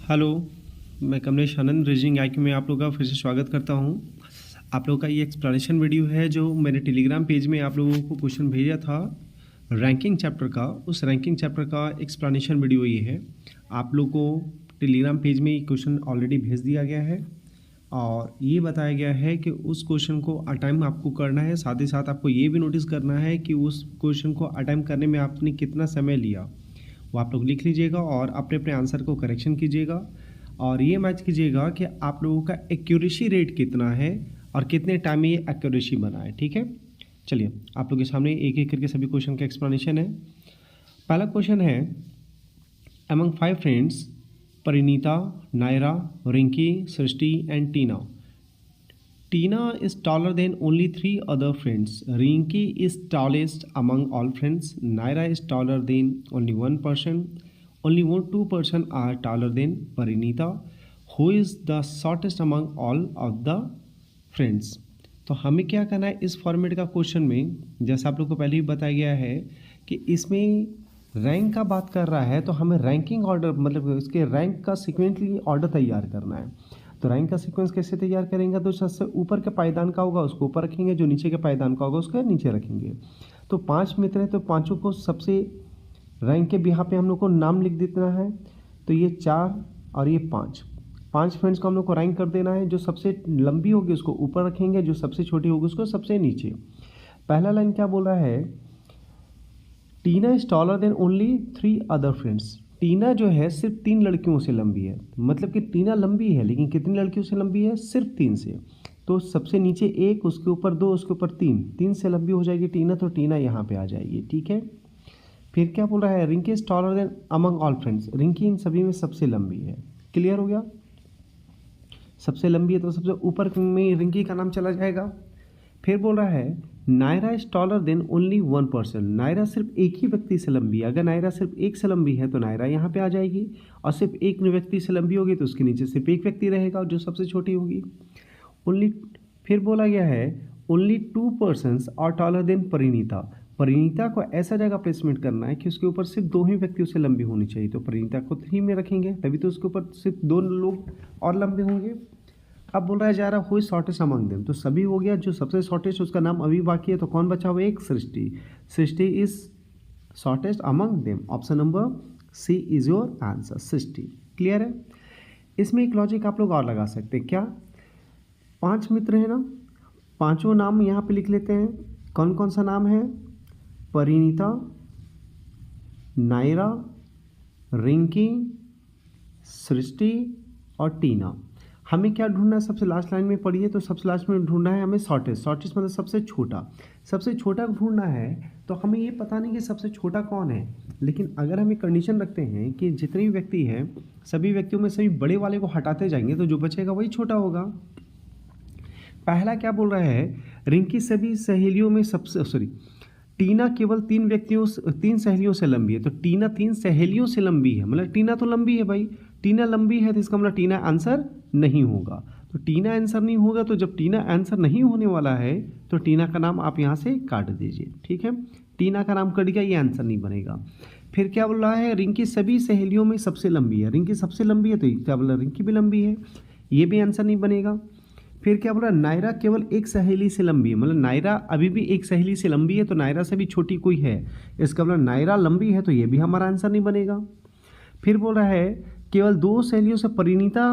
Hello, मैं कमलेश आनंद reasoning IQ में आप लोगों का फिर से स्वागत करता हूं। आप लोगों का ये एक्सप्लेनेशन वीडियो है जो मैंने टेलीग्राम पेज में आप लोगों को क्वेश्चन भेजा था रैंकिंग चैप्टर का। उस रैंकिंग चैप्टर का एक्सप्लेनेशन वीडियो ये है। आप लोगों को टेलीग्राम पेज में ये क्वेश्चन ऑलरेडी भेज दिया गया है और ये बताया गया है कि उस क्वेश्चन को अटेम्प्ट आपको करना है। साथ ही साथ आपको ये भी नोटिस करना है कि उस क्वेश्चन को अटेम्प्ट करने में आपने कितना समय लिया, वो आप लोग लिख लीजिएगा और अपने अपने आंसर को करेक्शन कीजिएगा और ये मैच कीजिएगा कि आप लोगों का एक्यूरेसी रेट कितना है और कितने टाइम में ये एक्यूरेसी बना है। ठीक है, चलिए आप लोगों के सामने एक एक करके सभी क्वेश्चन का एक्सप्लेनेशन है। पहला क्वेश्चन है, among 5 friends Parineeta, Naira, Rinki, Srishti and Tina, Tina is taller than only 3 other friends. Rinki is tallest among all friends. Naira is taller than only one person. Only 2% are taller than Parinita. Who is the shortest among all of the friends? तो हमें क्या करना है इस format का question में, जैसा आप लोग को पहले ही बताया गया है कि इसमें रैंक का बात कर रहा है तो हमें रैंकिंग ऑर्डर मतलब इसके रैंक का सिक्वेंटली ऑर्डर तैयार करना है। तो रैंक का सीक्वेंस कैसे तैयार करेंगे, तो सबसे ऊपर के पायदान का होगा उसको ऊपर रखेंगे, जो नीचे के पायदान का होगा उसको नीचे रखेंगे। तो 5 मित्र हैं तो पांचों को सबसे रैंक के यहाँ पे हम लोग को नाम लिख देना है। तो ये 4 और ये 5 फ्रेंड्स को हम लोग को रैंक कर देना है। जो सबसे लंबी होगी उसको ऊपर रखेंगे, जो सबसे छोटी होगी उसको सबसे नीचे। पहला लाइन क्या बोल रहा है, Tina is taller than only 3 other friends. Tina जो है सिर्फ 3 लड़कियों से लंबी है, मतलब कि टीना लंबी है लेकिन कितनी लड़कियों से लंबी है, सिर्फ 3 से। तो सबसे नीचे 1, उसके ऊपर 2, उसके ऊपर 3 से लंबी हो जाएगी टीना, तो टीना यहाँ पे आ जाएगी। ठीक है, फिर क्या बोल रहा है, Rinki is taller than among all friends. Rinki इन सभी में सबसे लंबी है। क्लियर हो गया, सबसे लंबी है तो सबसे ऊपर में रिंकी का नाम चला जाएगा। फिर बोल रहा है Naira is taller than only 1%। Naira सिर्फ एक ही व्यक्ति से लंबी है। अगर नायरा सिर्फ एक से लंबी है तो नायरा यहाँ पे आ जाएगी, और सिर्फ एक व्यक्ति से लंबी होगी तो उसके नीचे सिर्फ एक व्यक्ति रहेगा जो सबसे छोटी होगी। ओनली, फिर बोला गया है only 2 persons are taller than Parineeta. Parineeta को ऐसा जगह प्लेसमेंट करना है कि उसके ऊपर सिर्फ 2 ही व्यक्ति उससे लंबी होनी चाहिए। तो परिणीता को 3 में रखेंगे, तभी तो उसके ऊपर सिर्फ 2 लोग और लंबे होंगे। अब बोल रहा है जा रहा हुई शॉर्टेस्ट अमंग देम, तो सभी हो गया, जो सबसे शॉर्टेस्ट उसका नाम अभी बाकी है, तो कौन बचा हुआ, एक Srishti. Srishti is shortest among them. Option number C is your answer, Srishti. Clear है। इसमें एक लॉजिक आप लोग और लगा सकते हैं, क्या 5 मित्र हैं ना, पांचों नाम यहाँ पे लिख लेते हैं। कौन कौन सा नाम है, परिणीता, नायरा, रिंकी, सृष्टि और टीना। हमें क्या ढूंढना है, सबसे लास्ट लाइन में पढ़िए, तो सबसे लास्ट में ढूंढना है हमें शॉर्टेस्ट। शॉर्टेस्ट मतलब सबसे छोटा ढूंढना है। तो हमें ये पता नहीं कि सबसे छोटा कौन है, लेकिन अगर हम एक कंडीशन रखते हैं कि जितने भी व्यक्ति हैं सभी व्यक्तियों में सभी बड़े वाले को हटाते जाएंगे तो जो बचेगा वही छोटा होगा। पहला क्या बोल रहा है, रिंकी सभी सहेलियों में सबसे टीना केवल 3 सहेलियों से लंबी है। तो टीना 3 सहेलियों से लंबी है, मतलब टीना तो लंबी है भाई, टीना लंबी है तो इसका मतलब टीना आंसर नहीं होगा। तो टीना आंसर नहीं होगा, तो जब टीना आंसर नहीं होने वाला है तो टीना का नाम आप यहाँ से काट दीजिए। ठीक है, टीना का नाम कट गया, ये आंसर नहीं बनेगा। फिर क्या बोल रहा है, रिंकी सभी सहेलियों में सबसे लंबी है। रिंकी सबसे लंबी है तो क्या बोला, रिंकी भी लंबी है, ये भी आंसर नहीं बनेगा। फिर क्या बोला, नायरा केवल एक सहेली से लंबी है, मतलब नायरा अभी भी एक सहेली से लंबी है, तो नायरा से भी छोटी कोई है, इसका मतलब नायरा लंबी है, तो ये भी हमारा आंसर नहीं बनेगा। फिर बोल रहा है केवल 2 सहेलियों से परिणीता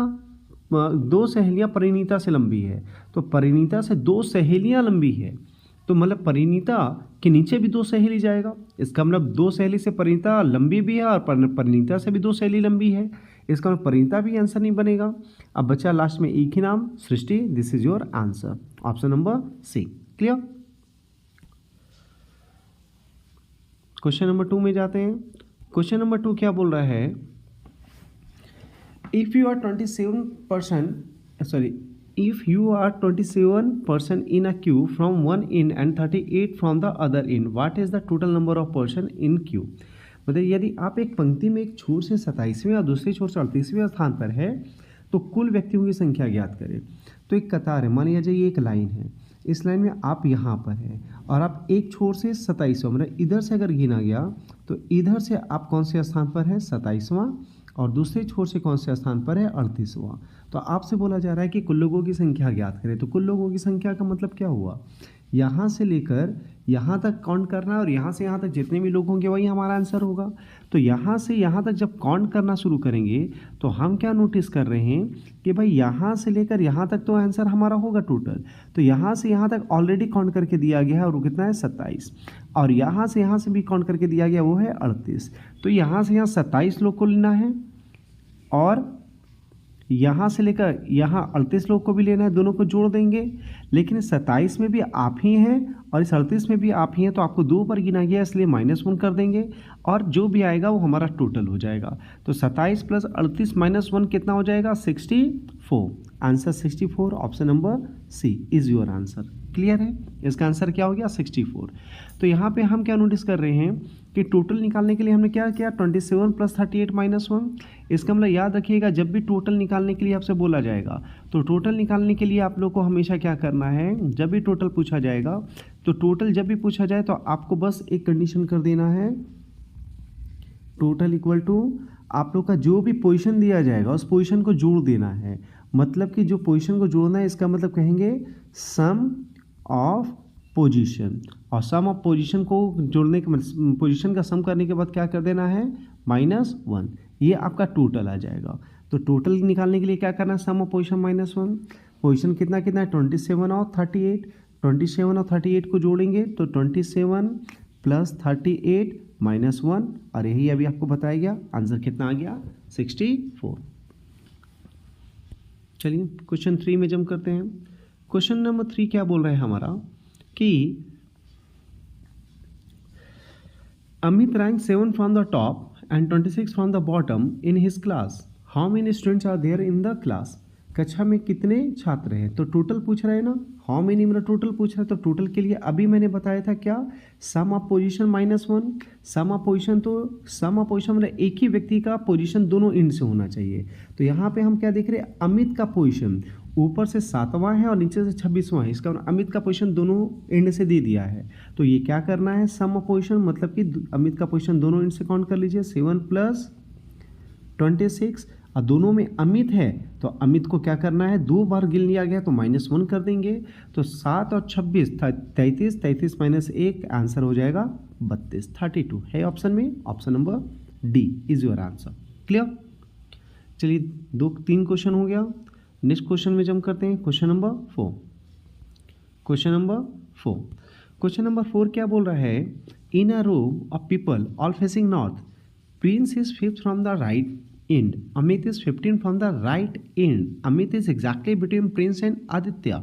2 सहेलियां परिणीता से लंबी है, तो परिणीता से 2 सहेलियां लंबी है, तो मतलब परिणीता के नीचे भी 2 सहेली जाएगा, इसका मतलब 2 सहेली से परिणीता लंबी भी है और परिणीता से भी 2 सहेली लंबी है, इसका मतलब परिणीता भी आंसर नहीं बनेगा। अब बचा लास्ट में एक ही नाम, Srishti. This is your answer, option number C. Clear. Question number 2 में जाते हैं। क्वेश्चन नंबर 2 क्या बोल रहा है, if you are 27% in a queue from one end and 38 from the other end, what is the total number of person in queue? मतलब यदि आप एक पंक्ति में एक छोर से 27वें और दूसरी छोर से 38वें स्थान पर है तो कुल व्यक्तियों की संख्या ज्ञात करें। तो एक कतार है, मान लीजिए ये एक लाइन है, इस लाइन में आप यहाँ पर है और आप एक छोर से 27वां, मतलब इधर से अगर गिना गया तो इधर से आप कौन से स्थान पर है, 27वां, और दूसरे छोर से कौन से स्थान पर है 38वां। तो आपसे बोला जा रहा है कि कुल लोगों की संख्या ज्ञात करें। तो कुल लोगों की संख्या का मतलब क्या हुआ, यहाँ से लेकर यहाँ तक काउंट करना है और यहाँ से यहाँ तक जितने भी लोग होंगे वही हमारा आंसर होगा। तो यहाँ से यहाँ तक जब काउंट करना शुरू करेंगे तो हम क्या नोटिस कर रहे हैं कि भाई यहाँ से लेकर यहाँ तक तो आंसर हमारा होगा टोटल। तो यहाँ से यहाँ तक ऑलरेडी काउंट करके दिया गया है और वो कितना है 27, और यहाँ से भी काउंट करके दिया गया वो है 38। तो यहाँ से यहाँ 27 लोग को लेना है और यहाँ से लेकर यहाँ 38 लोग को भी लेना है, दोनों को जोड़ देंगे। लेकिन इस 27 में भी आप ही हैं और इस 38 में भी आप ही हैं, तो आपको 2 पर गिना गया इसलिए -1 कर देंगे और जो भी आएगा वो हमारा टोटल हो जाएगा। तो 27 + 38 - 1 कितना हो जाएगा 64। Answer 64, option number C is your answer. Clear है, इसका आंसर क्या हो गया 64। तो यहाँ पे हम क्या नोटिस कर रहे हैं कि टोटल निकालने के लिए हमने क्या किया 27 + 38 - 1। इसका मतलब याद रखिएगा जब भी टोटल निकालने के लिए आपसे बोला जाएगा तो टोटल निकालने के लिए आप लोग को हमेशा क्या करना है, जब भी टोटल पूछा जाएगा तो टोटल जब भी पूछा जाए तो आपको बस एक कंडीशन कर देना है, टोटल इक्वल टू आप लोग का जो भी पोजीशन दिया जाएगा उस पोजीशन को जोड़ देना है। मतलब कि जो पोजीशन को जोड़ना है इसका मतलब कहेंगे सम ऑफ पोजीशन, और सम ऑफ पोजीशन को जोड़ने के पोजीशन का सम करने के बाद क्या कर देना है -1, ये आपका टोटल आ जाएगा। तो टोटल निकालने के लिए क्या करना है सम ऑफ पोजीशन -1। पोजीशन कितना है 27 और 38, 27 और 38 को जोड़ेंगे तो 27 + 38 - 1, और यही अभी आपको बताया गया आंसर कितना आ गया 64। चलिए क्वेश्चन 3 में जंप करते हैं। क्वेश्चन नंबर 3 क्या बोल रहा है हमारा कि Amit rank 7 from the top and 26 from the bottom in his class. How many students are there in the class. कक्षा में कितने छात्र हैं, तो टोटल पूछ रहा है ना, हाउ मेनी मतलब टोटल पूछ रहा है। तो टोटल के लिए अभी मैंने बताया था क्या sum of position -1। Sum of position, तो सम ऑफ पोजीशन मतलब एक ही व्यक्ति का पोजीशन दोनों एंड से होना चाहिए। तो यहाँ पे हम क्या देख रहे हैं, अमित का पोजीशन ऊपर से 7वां है और नीचे से 26वां है, इसका अमित का पोजीशन दोनों एंड से दे दिया है। तो ये क्या करना है सम ऑफ पोजीशन, मतलब कि अमित का पोजीशन दोनों एंड से काउंट कर लीजिए 7 + 26, और दोनों में अमित है तो अमित को क्या करना है 2 बार गिन लिया गया तो -1 कर देंगे। तो 7 और 26 33, 33 - 1 आंसर हो जाएगा 32, 32 है ऑप्शन में, option number D is your answer. Clear. चलिए 3 क्वेश्चन हो गया। नेक्स्ट क्वेश्चन में जंप करते हैं, question number 4। Question number 4, question number 4 क्या बोल रहा है, in a row of people all facing north, Prince is 5th from the right end, Amit is 15 from the right end. Amit is exactly between Prince and Aditya.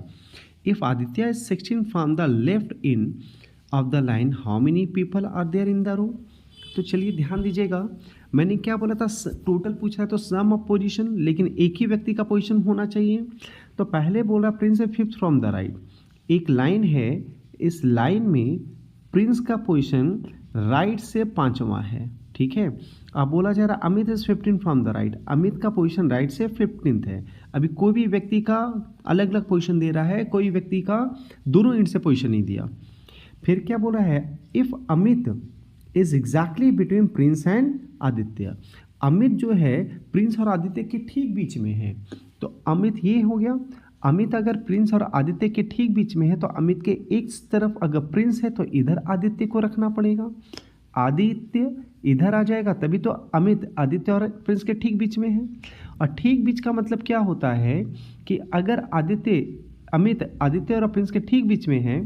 If Aditya is 16 from the left end of the line, how many people are there in the row? तो चलिए ध्यान दीजिएगा, मैंने क्या बोला था total पूछा है तो सम ऑफ पोजीशन, लेकिन एक ही व्यक्ति का पोजीशन होना चाहिए। तो पहले बोला प्रिंस है 5th फ्रॉम द राइट, एक लाइन है, इस लाइन में प्रिंस का पोजीशन राइट से 5वां है, ठीक है। अब बोला जा रहा Amit is 15 from the right, Amit का पोजीशन राइट से 15th है। अभी कोई भी व्यक्ति का अलग अलग पोजीशन दे रहा है, कोई व्यक्ति का दोनों एंड से पोजीशन नहीं दिया। फिर क्या बोला है, if Amit is exactly between Prince and Aditya, Amit जो है प्रिंस और आदित्य के ठीक बीच में है। तो अमित ये हो गया, अमित अगर प्रिंस और आदित्य के ठीक बीच में है तो अमित के एक तरफ अगर प्रिंस है तो इधर आदित्य को रखना पड़ेगा, आदित्य इधर आ जाएगा, तभी तो अमित आदित्य और प्रिंस के ठीक बीच में है। और ठीक बीच का मतलब क्या होता है कि अगर अमित आदित्य और प्रिंस के ठीक बीच में है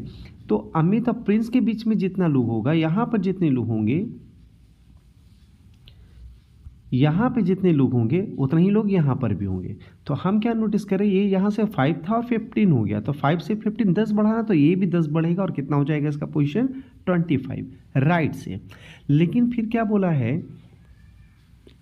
तो अमित और प्रिंस के बीच में जितना लोग होगा, यहाँ पर जितने लोग होंगे, यहाँ पे जितने लोग होंगे उतने ही लोग यहाँ पर भी होंगे। तो हम क्या नोटिस करें, ये यहाँ से 5 था और 15 हो गया, तो 5 से 15 10 बढ़ाना, तो ये भी 10 बढ़ेगा और कितना हो जाएगा इसका पोजीशन 25 राइट से। लेकिन फिर क्या बोला है,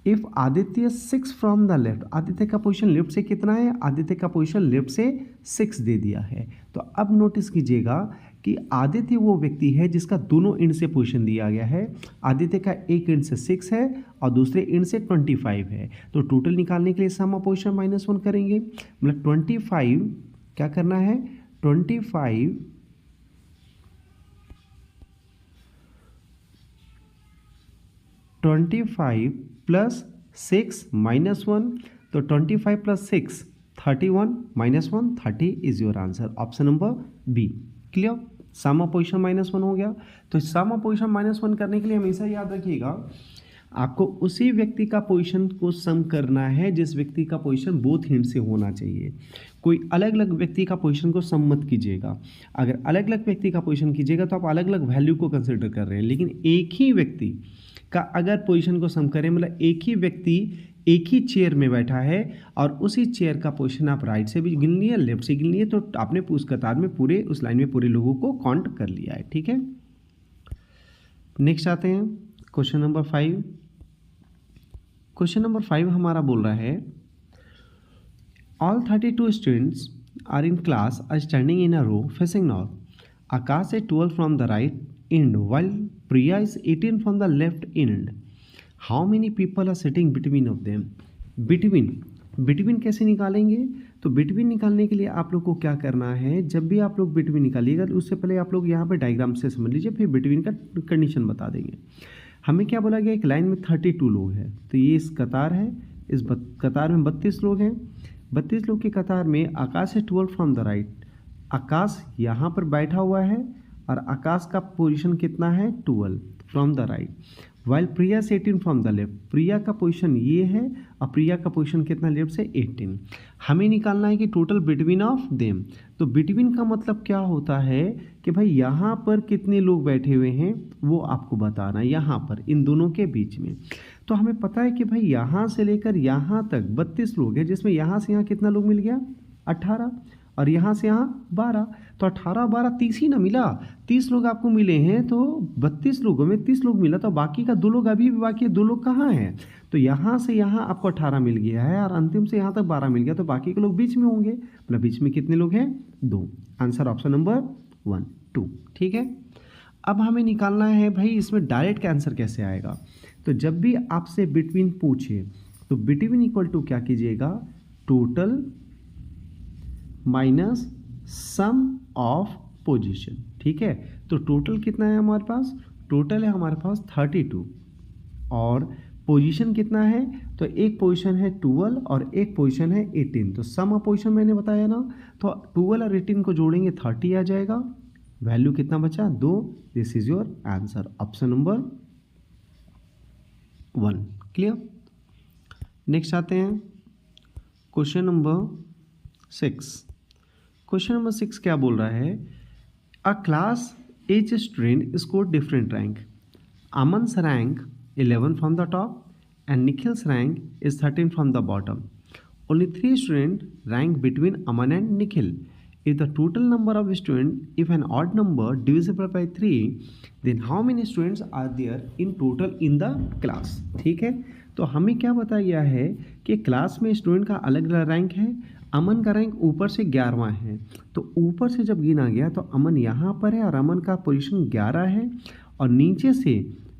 if Aditya 6 from the left, Aditya का पोजीशन लेफ्ट से कितना है, आदित्य का पोजीशन लेफ्ट से 6 दे दिया है। तो अब नोटिस कीजिएगा कि आदित्य वो व्यक्ति है जिसका दोनों एंड से पोजीशन दिया गया है। आदित्य का एक एंड से 6 है और दूसरे एंड से 25 है। तो टोटल निकालने के लिए सम ऑफ पोजीशन -1 करेंगे, मतलब 25 क्या करना है 25 + 6 माइनस 1, तो 25 plus 6 31 minus 1 30 is your answer, option number B. Clear, sum of position -1 हो गया। तो सम ऑफ पोजीशन -1 करने के लिए हमेशा याद रखिएगा, आपको उसी व्यक्ति का पोजीशन को सम करना है जिस व्यक्ति का पोजीशन बोथ हैंड से होना चाहिए। कोई अलग अलग व्यक्ति का पोजीशन को सम मत कीजिएगा। अगर अलग अलग व्यक्ति का पोजीशन कीजिएगा तो आप अलग अलग वैल्यू को कंसिडर कर रहे हैं, लेकिन एक ही व्यक्ति का अगर पोजीशन को सम करें, मतलब एक ही व्यक्ति एक ही चेयर में बैठा है और उसी चेयर का पोजीशन आप राइट से भी गिन लिए, लेफ्ट से गिन लिए, तो आपने उस कतार में पूरे उस लाइन में पूरे लोगों को काउंट कर लिया है। ठीक है, नेक्स्ट आते हैं क्वेश्चन नंबर 5। क्वेश्चन नंबर 5 हमारा बोल रहा है, all 32 students are in class are standing in a row facing north. Aakash is 12 from the right end while Priya is 18 from the left end. How many people are sitting between of them? Between कैसे निकालेंगे? तो between निकालने के लिए आप लोग को क्या करना है, जब भी आप लोग बिटवीन निकालिएगा उससे पहले आप लोग यहाँ पे डायग्राम से समझ लीजिए, फिर बिटवीन का कंडीशन बता देंगे। हमें क्या बोला गया, एक लाइन में 32 लोग हैं, तो ये इस कतार है, इस कतार में 32 लोग हैं। 32 लोग की कतार में आकाश है 12 फ्रॉम द राइट, आकाश यहाँ पर बैठा हुआ है और आकाश का पोजीशन कितना है 12 फ्रॉम द राइट, वाइल प्रिया से 18 फ्रॉम द लेफ्ट, प्रिया का पोजीशन ये है और प्रिया का पोजीशन कितना लेफ्ट से 18। हमें निकालना है कि टोटल बिटवीन ऑफ देम। तो बिटवीन का मतलब क्या होता है कि भाई यहाँ पर कितने लोग बैठे हुए हैं वो आपको बताना है, यहाँ पर इन दोनों के बीच में। तो हमें पता है कि भाई यहाँ से लेकर यहाँ तक 32 लोग हैं, जिसमें यहाँ से यहाँ कितना लोग मिल गया 18 और यहाँ से यहाँ 12, तो 18 12 30 ही ना मिला, 30 लोग आपको मिले हैं, तो 32 लोगों में 30 लोग मिला, तो बाकी का 2 लोग अभी भी बाकी है, 2 लोग कहाँ हैं? तो यहाँ से यहाँ आपको 18 मिल गया है और अंतिम से यहाँ तक 12 मिल गया, तो बाकी के लोग बीच में होंगे, मतलब बीच में कितने लोग हैं 2। Answer option number 1 2। ठीक है, अब हमें निकालना है भाई इसमें डायरेक्ट आंसर कैसे आएगा। तो जब भी आपसे बिटवीन पूछे तो बिटवीन इक्वल टू क्या कीजिएगा, total minus sum of position. ठीक है, तो टोटल कितना है हमारे पास, टोटल है हमारे पास 32 और पोजीशन कितना है, तो एक पोजीशन है 12 और एक पोजीशन है 18, तो सम ऑफ पोजीशन मैंने बताया ना, तो 12 और 18 को जोड़ेंगे 30 आ जाएगा, वैल्यू कितना बचा 2। This is your answer, option number 1। Clear, next आते हैं क्वेश्चन नंबर 6। क्वेश्चन नंबर 6 क्या बोल रहा है, अ class each student scored different rank. Aman's rank 11 from the top and Nikhil's rank is 13 from the bottom. Only 3 students rank between Aman and Nikhil. If the total number of students, if an odd number divisible by 3, then how many students are there in total in the class? ठीक है, तो हमें क्या बताया गया है कि class में स्टूडेंट का अलग अलग रैंक है। अमन का रैंक ऊपर से 11वां है, तो ऊपर से जब गिना गया तो अमन यहाँ पर है और अमन का पोजीशन 11 है, और नीचे से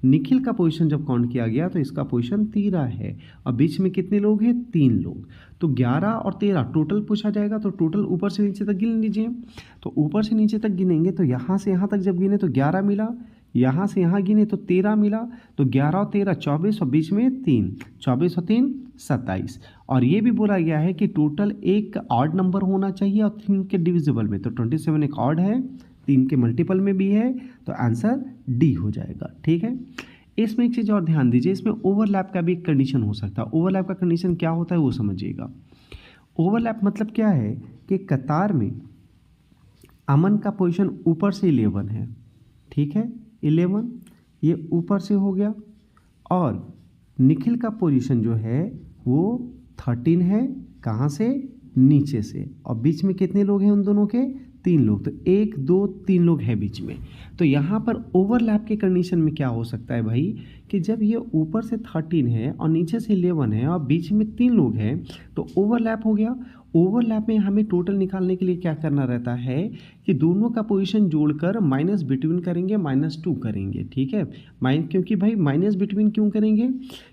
निखिल का पोजीशन जब काउंट किया गया तो इसका पोजीशन 13 है, और बीच में कितने लोग हैं 3 लोग, तो 11 और 13 टोटल पूछा जाएगा, तो टोटल ऊपर से नीचे तक गिन लीजिए। तो ऊपर से नीचे तक गिनेंगे तो यहाँ से यहाँ तक जब गिने तो 11 मिला, यहाँ से यहाँ गिने तो 13 मिला, तो 11 और 13 24 और बीच में 3, 24 और 3 27। और ये भी बोला गया है कि टोटल एक ऑड नंबर होना चाहिए और 3 के डिविजिबल में, तो 27 एक ऑड है, 3 के मल्टीपल में भी है, तो आंसर डी हो जाएगा। ठीक है, इसमें एक चीज़ और ध्यान दीजिए, इसमें ओवरलैप का भी एक कंडीशन हो सकता है। ओवरलैप का कंडीशन क्या होता है वो समझिएगा। ओवरलैप मतलब क्या है कि कतार में अमन का पोजीशन ऊपर से 11 है, ठीक है 11 ये ऊपर से हो गया, और निखिल का पोजीशन जो है वो 13 है, कहाँ से नीचे से, और बीच में कितने लोग हैं उन दोनों के 3 लोग, तो 1 2 3 लोग हैं बीच में। तो यहाँ पर ओवरलैप के कंडीशन में क्या हो सकता है भाई कि जब ये ऊपर से 13 है और नीचे से 11 है और बीच में 3 लोग हैं तो ओवरलैप हो गया। ओवरलैप में हमें टोटल निकालने के लिए क्या करना रहता है कि दोनों का पोजीशन जोड़कर माइनस बिटवीन करेंगे, -2 करेंगे। ठीक है, क्योंकि भाई माइनस बिटवीन क्यों करेंगे,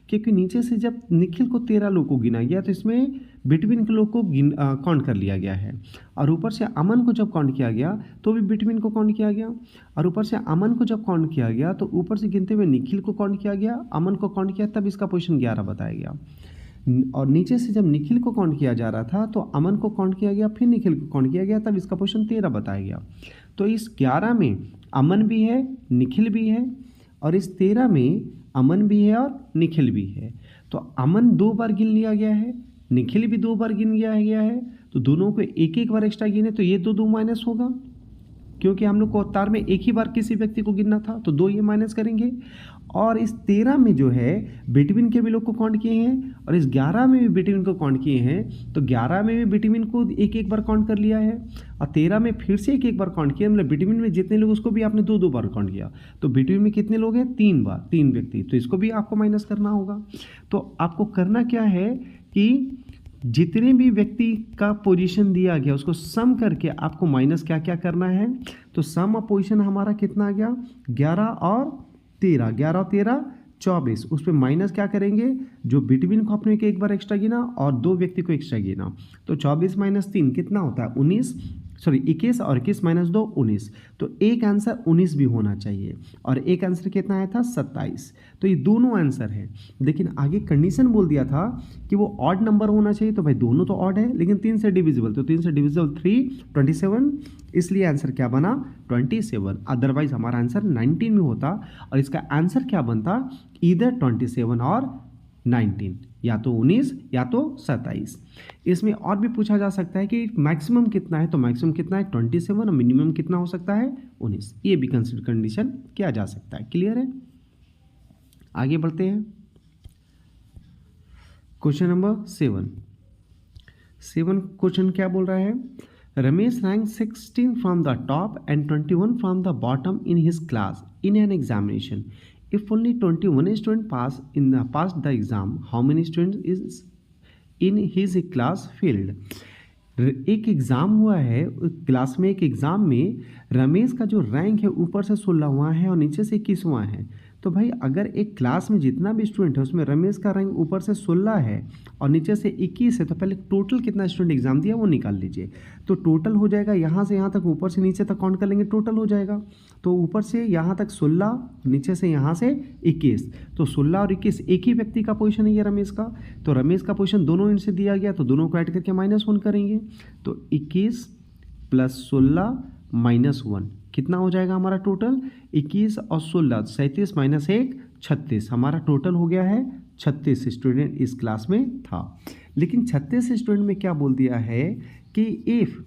क्योंकि नीचे से जब निखिल को 13 लोग को गिना गया तो इसमें बिटवीन के लोग को काउंट कर लिया गया है, और ऊपर से अमन को जब काउंट किया गया तो भी बिटवीन को काउंट किया गया, और ऊपर से अमन को जब काउंट किया गया तो ऊपर से गिनते हुए निखिल को काउंट किया गया, अमन को काउंट किया तब इसका पोजीशन 11 बताया गया। और नीचे से जब निखिल को काउंट किया जा रहा था तो अमन को काउंट किया गया, फिर निखिल को काउंट किया गया, तब इसका पोजीशन 13 बताया गया। तो इस 11 में अमन भी है, निखिल भी है, और इस 13 में अमन भी है और निखिल भी है। तो अमन 2 बार गिन लिया गया है, निखिल भी 2 बार गिन लिया गया है, तो दोनों को एक एक बार एक्स्ट्रा गिने तो ये 2 माइनस होगा, क्योंकि हम लोग को अवतार में एक ही बार किसी व्यक्ति को गिनना था, तो 2 ये माइनस करेंगे। और इस 13 में जो है बिटवीन के भी लोग को काउंट किए हैं, और इस 11 में भी बिटवीन को काउंट किए हैं, तो 11 में भी बिटवीन को एक एक बार काउंट कर लिया है, और 13 में फिर से एक एक बार काउंट किया, मतलब बिटवीन में जितने लोग उसको भी आपने 2 बार काउंट किया। तो बिटवीन में कितने लोग हैं? 3 बार, 3 व्यक्ति, तो इसको भी आपको माइनस करना होगा। तो आपको करना क्या है कि जितने भी व्यक्ति का पोजीशन दिया गया उसको सम करके आपको माइनस क्या क्या करना है। तो सम ऑफ पोजीशन हमारा कितना आ गया? 11 और 13, 11 और 13 24, उस पर माइनस क्या करेंगे? जो बिटवीन को अपने एक बार एक्स्ट्रा गिना और 2 व्यक्ति को एक्स्ट्रा गिना, तो 24 माइनस 3 कितना होता है? 21, और 21 माइनस 2 19। तो एक आंसर 19 भी होना चाहिए, और एक आंसर कितना आया था? 27। तो ये दोनों आंसर है, लेकिन आगे कंडीशन बोल दिया था कि वो ऑड नंबर होना चाहिए, तो भाई दोनों तो ऑड है, लेकिन 3 से डिविजिबल, तो 3 से डिविजिबल 3 27, इसलिए आंसर क्या बना? 27। अदरवाइज हमारा आंसर 19 में होता, और इसका आंसर क्या बनता? इधर 27 और 19, या तो 19 या तो 27। इसमें और भी पूछा जा सकता है कि मैक्सिमम कितना है, तो मैक्सिमम कितना है? 27, और मिनिमम कितना हो सकता है? 19। ये भी कंसीडर कंडीशन किया जा सकता है। क्लियर है? आगे बढ़ते हैं। क्वेश्चन नंबर 7 क्वेश्चन क्या बोल रहा है? Ramesh rank 16 from the top and 21 from the bottom in his class in an examination. If only 21 students passed the exam, how many students is in his class failed? एक exam हुआ है class में, एक exam में रमेश का जो rank है ऊपर से 16वां है और नीचे से 21वां है। तो भाई अगर एक क्लास में जितना भी स्टूडेंट है उसमें रमेश का रैंक ऊपर से 16 है और नीचे से 21 है, तो पहले टोटल कितना स्टूडेंट एग्जाम दिया वो निकाल लीजिए। तो टोटल हो जाएगा यहाँ से यहाँ तक, ऊपर से नीचे तक काउंट कर लेंगे, टोटल हो जाएगा। तो ऊपर से यहाँ तक 16, नीचे से यहाँ से 21, तो 16 और 21 एक ही व्यक्ति का पोजीशन है ये रमेश का। तो रमेश का पोजीशन दोनों एंड से दिया गया, तो दोनों को ऐड करके -1 करेंगे। तो 21 + 16 - 1 कितना हो जाएगा हमारा टोटल? 21 और 16 37 - 1 36, हमारा टोटल हो गया है 36 स्टूडेंट इस क्लास में था। लेकिन 36 स्टूडेंट में क्या बोल दिया है कि इफ़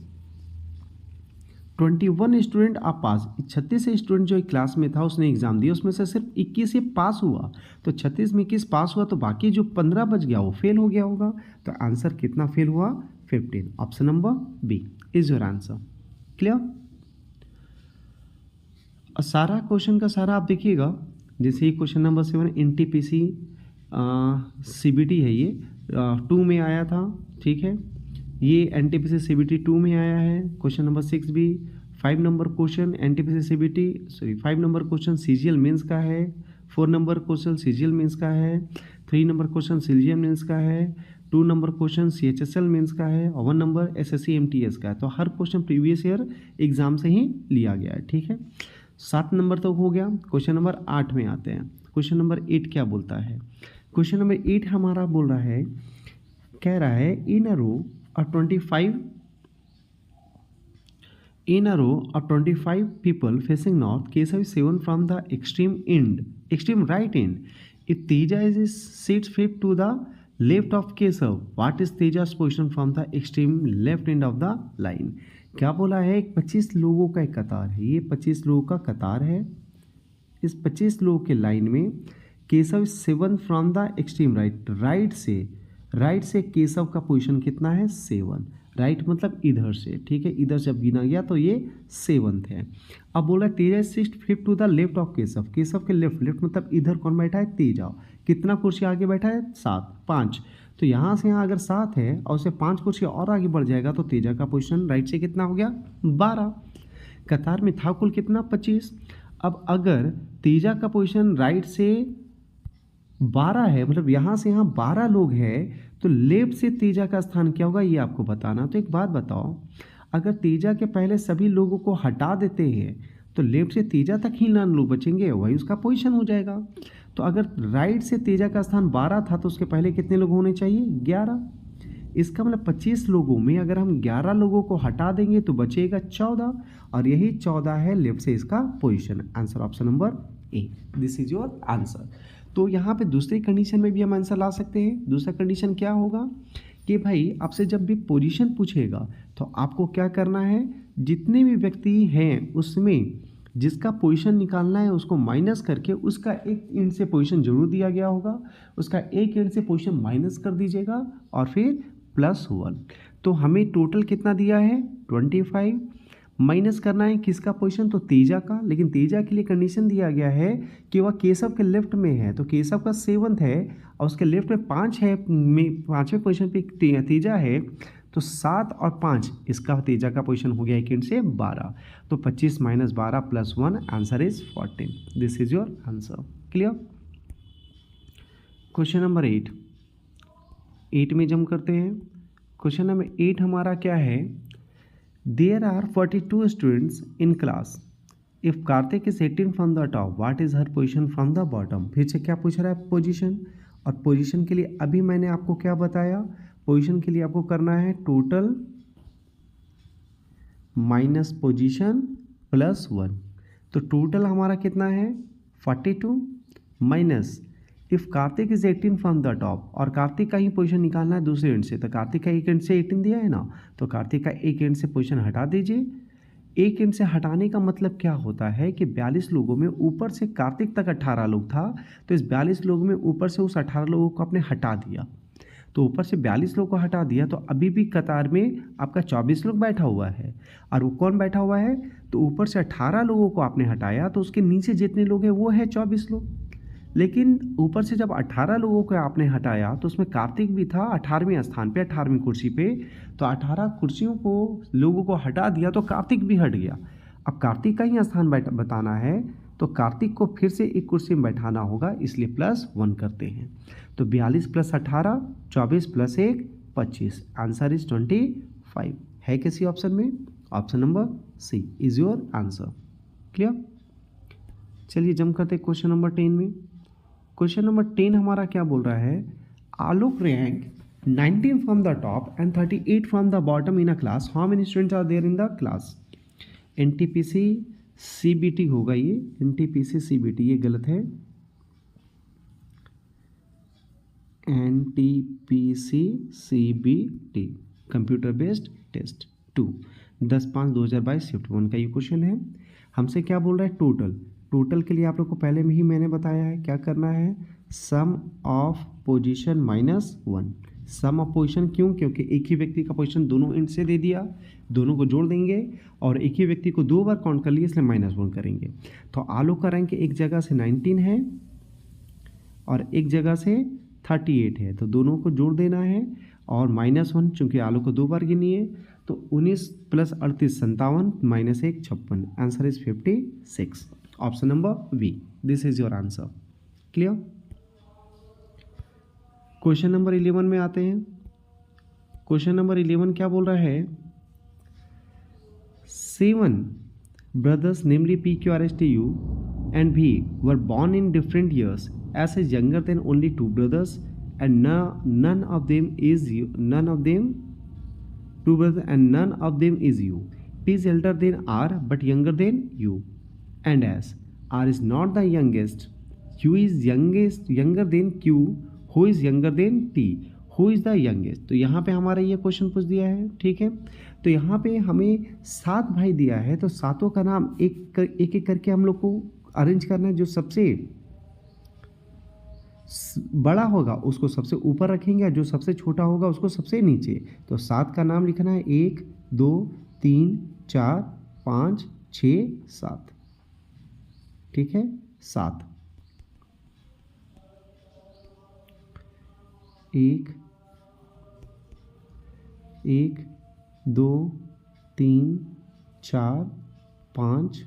21 स्टूडेंट आप पास, 36 स्टूडेंट जो एक क्लास में था उसने एग्जाम दिया, उसमें से सिर्फ 21 ही पास हुआ। तो 36 में 21 पास हुआ, तो बाकी जो 15 बच गया वो फेल हो गया होगा। तो आंसर कितना फेल हुआ? 15। Option number B is your answer. Clear? सारा क्वेश्चन का सारा आप देखिएगा, जैसे ये क्वेश्चन नंबर 7 NTPC CBT है, ये 2 में आया था, ठीक है। ये NTPC CBT 2 में आया है। क्वेश्चन नंबर 6 भी 5 number question NTPC CBT 5 number question CGL mains का है, 4 नंबर क्वेश्चन CGL मेंस का है, 3 नंबर क्वेश्चन CGL मेंस का है, 2 नंबर क्वेश्चन CHSL मेंस का है, और 1 नंबर SSC MTS का है। तो हर क्वेश्चन प्रीवियस ईयर एग्जाम से ही लिया गया है, ठीक है। 7 नंबर तो हो गया। क्वेश्चन नंबर 8 में आते हैं। क्वेश्चन नंबर 8 क्या बोलता है? क्वेश्चन नंबर 8 हमारा बोल रहा है, कह रहा है in a row of 25 people facing north, Keshav is 7 from the extreme right end. If Teja is sits fifth to the left of Keshav, what is Teja's position from the extreme left end of the line? क्या बोला है? 25 लोगों का एक कतार है, ये 25 लोगों का कतार है। इस 25 लोगों के लाइन में Keshav 7 from the extreme right से केशव का पोजीशन कितना है? 7। राइट मतलब इधर से, ठीक है। इधर जब गिना गया तो ये 7th है। अब बोला Teja 6 to the left of Keshav के लेफ्ट मतलब इधर कौन बैठा है? तेजा। कितना कुर्सी आगे बैठा है? 7 5। तो यहाँ से यहाँ अगर 7 है और उसे 5 कुर्सी और आगे बढ़ जाएगा तो तेजा का पोजीशन राइट से कितना हो गया? 12। कतार में था कुल कितना? 25। अब अगर तेजा का पोजीशन राइट से 12 है, मतलब यहाँ से यहाँ 12 लोग हैं, तो लेफ्ट से तेजा का स्थान क्या होगा ये आपको बताना। तो एक बात बताओ, अगर तेजा के पहले सभी लोगों को हटा देते हैं तो लेफ्ट से तेजा तक ही 9 लोग बचेंगे, वही उसका पोजीशन हो जाएगा। तो अगर राइट से तेजा का स्थान 12 था तो उसके पहले कितने लोग होने चाहिए? 11। इसका मतलब 25 लोगों में अगर हम 11 लोगों को हटा देंगे तो बचेगा 14, और यही 14 है लेफ्ट से इसका position. Answer option number A, this is your answer. तो यहाँ पे दूसरी कंडीशन में भी हम आंसर ला सकते हैं। दूसरा कंडीशन क्या होगा कि भाई आपसे जब भी पोजीशन पूछेगा तो आपको क्या करना है, जितने भी व्यक्ति हैं उसमें जिसका पोजीशन निकालना है उसको माइनस करके उसका एक एंड से पोजीशन जरूर दिया गया होगा, उसका एक एंड से पोजीशन माइनस कर दीजिएगा और फिर +1। तो हमें टोटल कितना दिया है? 25। माइनस करना है किसका पोजीशन? तो तेजा का। लेकिन तेजा के लिए कंडीशन दिया गया है कि वह केशव के लेफ्ट में है, तो केशव का 7th है और उसके लेफ्ट में 5 है, में 5वें पोजीशन पे तेजा है, तो 7 और 5 इसका तेजा का पोजीशन हो गया एक एंड से 12। तो 25 - 12 + 1 answer is 14। This is your answer. Clear? Question number 8 में जम करते हैं। क्वेश्चन नंबर 8 हमारा क्या है? There are 42 students in class. If Kartik is 18 from the top, what is her position from the bottom? फिर से क्या पूछ रहा है? पोजीशन। और पोजीशन के लिए अभी मैंने आपको क्या बताया? पोजीशन के लिए आपको करना है टोटल माइनस पोजीशन +1। तो टोटल हमारा कितना है? 42 minus if Kartik is 18 from the top, और कार्तिक का ही पोजीशन निकालना है दूसरे एंड से, तो कार्तिक का एक एंड से 18 दिया है ना, तो कार्तिक का एक एंड से पोजीशन हटा दीजिए। एक एंड से हटाने का मतलब क्या होता है कि 42 लोगों में ऊपर से कार्तिक तक 18 लोग था, तो इस 42 लोगों में ऊपर से उस 18 लोगों को आपने हटा दिया। तो ऊपर से 42 लोग को हटा दिया तो अभी भी कतार में आपका 24 लोग बैठा हुआ है। और वो कौन बैठा हुआ है? तो ऊपर से 18 लोगों को आपने हटाया तो उसके नीचे जितने लोग हैं वो है 24 लोग। लेकिन ऊपर से जब 18 लोगों को आपने हटाया तो उसमें कार्तिक भी था 18वें स्थान पे, 18वीं कुर्सी पे। तो 18 कुर्सियों को लोगों को हटा दिया तो कार्तिक भी हट गया। अब कार्तिक का ही स्थान बताना है तो कार्तिक को फिर से एक कुर्सी में बैठाना होगा, इसलिए +1 करते हैं। तो 42 + 18 24 + 1 25। आंसर इज 25 है किसी ऑप्शन में? Option number C is your answer. Clear? चलिए जम करते क्वेश्चन नंबर 10 में। क्वेश्चन नंबर 10 हमारा क्या बोल रहा है? Alok rank 19 from the top end 38 from the bottom in a class, how many students are there in the class? NTPC CBT होगा ये, NTPC CBT, ये गलत है। NTPC CBT computer based test 2 10/5/2022 shift 1 का ये क्वेश्चन है। हमसे क्या बोल रहा है? टोटल। टोटल के लिए आप लोग को पहले में ही मैंने बताया है क्या करना है, sum of position -1। Sum of position क्यों? क्योंकि एक ही व्यक्ति का पोजीशन दोनों एंड से दे दिया, दोनों को जोड़ देंगे और एक ही व्यक्ति को 2 बार काउंट कर लिए इसलिए -1 करेंगे। तो आलोक का रैंक एक जगह से 19 है और एक जगह से 38 है, तो दोनों को जोड़ देना है और -1, चूंकि आलोक को 2 बार गिनी है तो 19 + 38 57 -1 56। Answer is 56। Option number B, this is your answer. Clear? Question number 11 में आते हैं। क्वेश्चन नंबर 11 क्या बोल रहा है? 7 brothers, namely PQRSTU and V, were born in different years. S is younger than only 2 brothers, and none of them is you. None of them 2 brothers, and none of them is you. P is elder than R but younger than U, and S. R is not the youngest. Q is younger than Q. Who is younger than T? Who is the youngest? तो यहाँ पे हमारा ये question पूछ दिया है, ठीक है। तो यहाँ पे हमें 7 भाई दिया है, तो सातों का नाम एक एक करके हम लोग को अरेंज करना है। जो सबसे बड़ा होगा उसको सबसे ऊपर रखेंगे, जो सबसे छोटा होगा उसको सबसे नीचे। तो 7 का नाम लिखना है 1 2 3 4 5 6 7, ठीक है। 7 1 2 3 4 5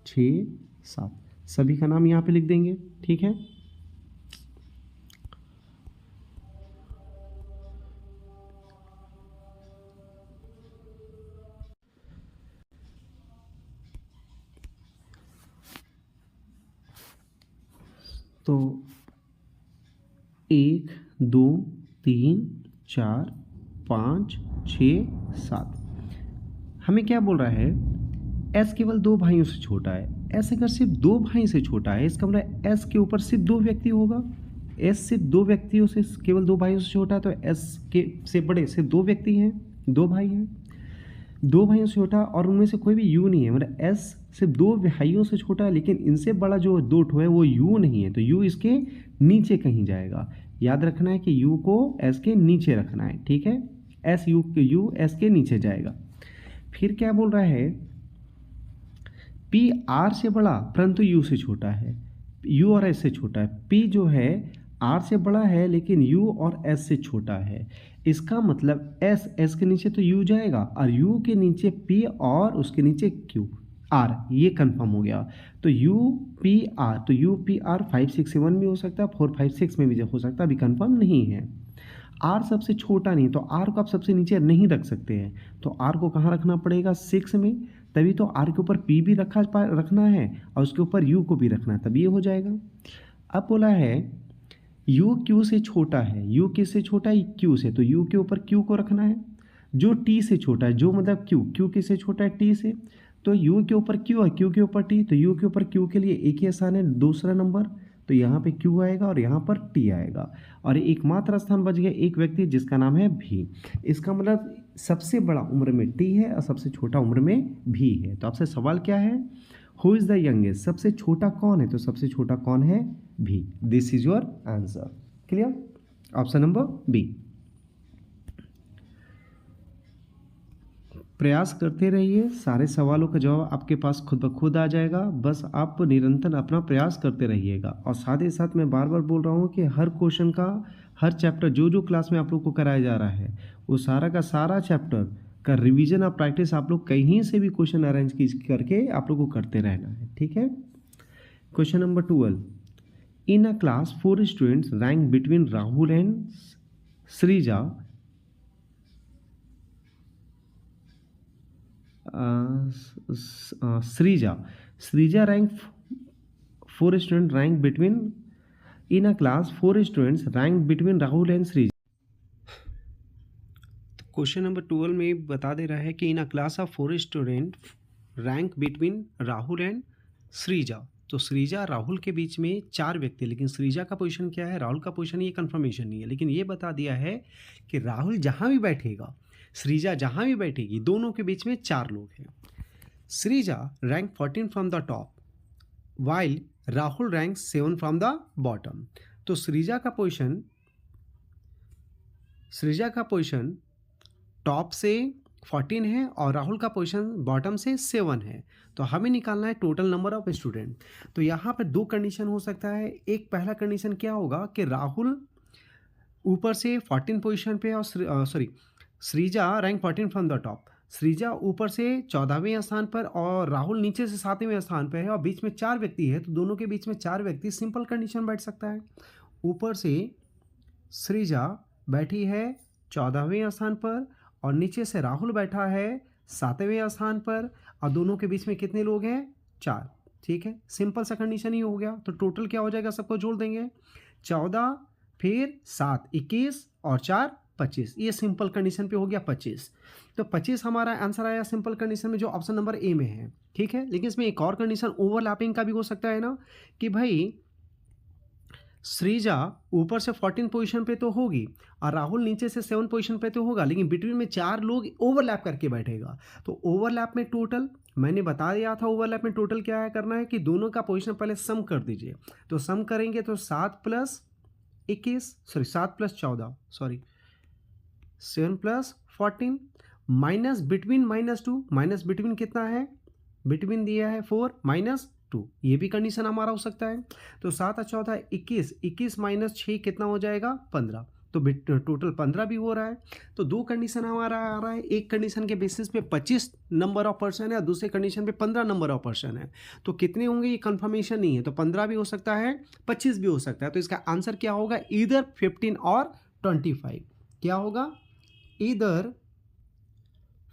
6 7, सभी का नाम यहाँ पे लिख देंगे, ठीक है। तो 1 2 3 4 5 6 7। हमें क्या बोल रहा है, एस केवल 2 भाइयों से छोटा है। एस अगर सिर्फ 2 भाई से छोटा है, इसका मतलब एस के ऊपर सिर्फ 2 व्यक्ति होगा। एस सिर्फ 2 व्यक्तियों से, केवल 2 भाइयों से छोटा है, तो एस के से बड़े सिर्फ 2 व्यक्ति हैं, 2 भाई हैं। 2 भाइयों से छोटा और उनमें से कोई भी यू नहीं है, मतलब एस सिर्फ 2 भाइयों से छोटा है, लेकिन इनसे बड़ा जो 2 ठो है वो यू नहीं है, तो यू इसके नीचे कहीं जाएगा। याद रखना है कि यू को एस के नीचे रखना है, ठीक है। एस यू एस के नीचे जाएगा। फिर क्या बोल रहा है, पी आर से बड़ा परंतु यू से छोटा है। यू और एस से छोटा है। पी जो है आर से बड़ा है लेकिन यू और एस से छोटा है। इसका मतलब एस के नीचे तो यू जाएगा और यू के नीचे पी और उसके नीचे क्यू आर, ये कंफर्म हो गया। तो यू पी आर, तो यू पी आर 5 6 7 भी हो सकता है, 4 5 6 में भी हो सकता है, अभी कंफर्म नहीं है। आर सबसे छोटा नहीं, तो आर को आप सबसे नीचे नहीं रख सकते हैं, तो आर को कहाँ रखना पड़ेगा, 6 में। तभी तो आर के ऊपर पी भी रखना है और उसके ऊपर यू को भी रखना है, तभी ये हो जाएगा। अब बोला है यू क्यू से छोटा है। यू किससे छोटा है, क्यू से, तो यू के ऊपर क्यू को रखना है। जो टी से छोटा है, जो मतलब क्यू किससे छोटा है, टी से, तो यू के ऊपर क्यू है, क्यू के ऊपर टी, तो यू के ऊपर क्यू के लिए एक ही स्थान है, दूसरा नंबर, तो यहाँ पे क्यू आएगा और यहाँ पर टी आएगा और एकमात्र स्थान बच गया एक व्यक्ति जिसका नाम है भी। इसका मतलब सबसे बड़ा उम्र में टी है और सबसे छोटा उम्र में भी है। तो आपसे सवाल क्या है, हु इज़ द यंगेस्ट, सबसे छोटा कौन है, तो सबसे छोटा कौन है, भी। This is your answer. Clear, option number B. प्रयास करते रहिए, सारे सवालों का जवाब आपके पास खुद ब खुद आ जाएगा, बस आप निरंतर अपना प्रयास करते रहिएगा। और साथ ही साथ मैं बार बार बोल रहा हूँ कि हर क्वेश्चन का, हर चैप्टर जो क्लास में आप लोग को कराया जा रहा है, वो सारा का सारा चैप्टर का रिवीजन और प्रैक्टिस आप लोग कहीं से भी क्वेश्चन अरेंज करके आप लोग को करते रहना है, ठीक है। Question number 12, in a class 4 students rank between Rahul and Shrija Shrija rank 4 student rank between, in a class 4 students rank between Rahul and Shrija. Question number 12 में बता दे रहा है कि in a class of 4 student rank between Rahul and Shrija. तो श्रीजा राहुल के बीच में 4 व्यक्ति, लेकिन श्रीजा का पोजीशन क्या है, राहुल का पोजीशन, ये कंफर्मेशन नहीं है, लेकिन ये बता दिया है कि राहुल जहाँ भी बैठेगा, श्रीजा जहाँ भी बैठेगी, दोनों के बीच में 4 लोग हैं। Sreeja rank 14 from the top while Rahul rank 7 from the bottom. तो श्रीजा का पोजीशन टॉप से 14 है और राहुल का पोजीशन बॉटम से 7 है। तो हमें निकालना है टोटल नंबर ऑफ स्टूडेंट। तो यहाँ पर 2 कंडीशन हो सकता है। एक पहला कंडीशन क्या होगा कि राहुल ऊपर से 14 पोजीशन पे और Sreeja rank 14 from the top. Sreeja ऊपर से 14वें स्थान पर और राहुल नीचे से 7वें स्थान पर है और बीच में 4 व्यक्ति है, तो दोनों के बीच में 4 व्यक्ति, सिंपल कंडीशन बैठ सकता है। ऊपर से श्रीजा बैठी है 14वें स्थान पर और नीचे से राहुल बैठा है 7वें स्थान पर और दोनों के बीच में कितने लोग हैं, 4। ठीक है, सिंपल सा कंडीशन ही हो गया। तो टोटल क्या हो जाएगा, सबको जोड़ देंगे, 14 फिर 7 21 और 4 25। ये सिंपल कंडीशन पे हो गया 25। तो 25 हमारा आंसर आया सिंपल कंडीशन में, जो ऑप्शन नंबर ए में है। ठीक है, लेकिन इसमें एक और कंडीशन ओवरलैपिंग का भी हो सकता है ना, कि भाई श्रीजा ऊपर से 14 पोजीशन पे तो होगी और राहुल नीचे से 7 पोजीशन पे तो होगा, लेकिन बिटवीन में 4 लोग ओवरलैप करके बैठेगा। तो ओवरलैप में टोटल मैंने बता दिया था, ओवरलैप में टोटल क्या है करना है कि दोनों का पोजीशन पहले सम कर दीजिए। तो सम करेंगे तो 7 + 7 + 14 माइनस बिटवीन -2, माइनस बिटवीन कितना है, बिटवीन दिया है 4 -2, ये भी कंडीशन हमारा हो सकता है। तो 7 और 14 21, 21 - 6 कितना हो जाएगा, 15। तो टोटल 15 भी हो रहा है। तो 2 कंडीशन हमारा आ रहा है, एक कंडीशन के बेसिस पे 25 नंबर ऑफ पर्सन है और दूसरे कंडीशन पे 15 नंबर ऑफ पर्सन है। तो कितने होंगे ये कंफर्मेशन नहीं है, तो 15 भी हो सकता है, 25 भी हो सकता है। तो इसका आंसर क्या होगा, ईदर 15 और 25। क्या होगा, ईदर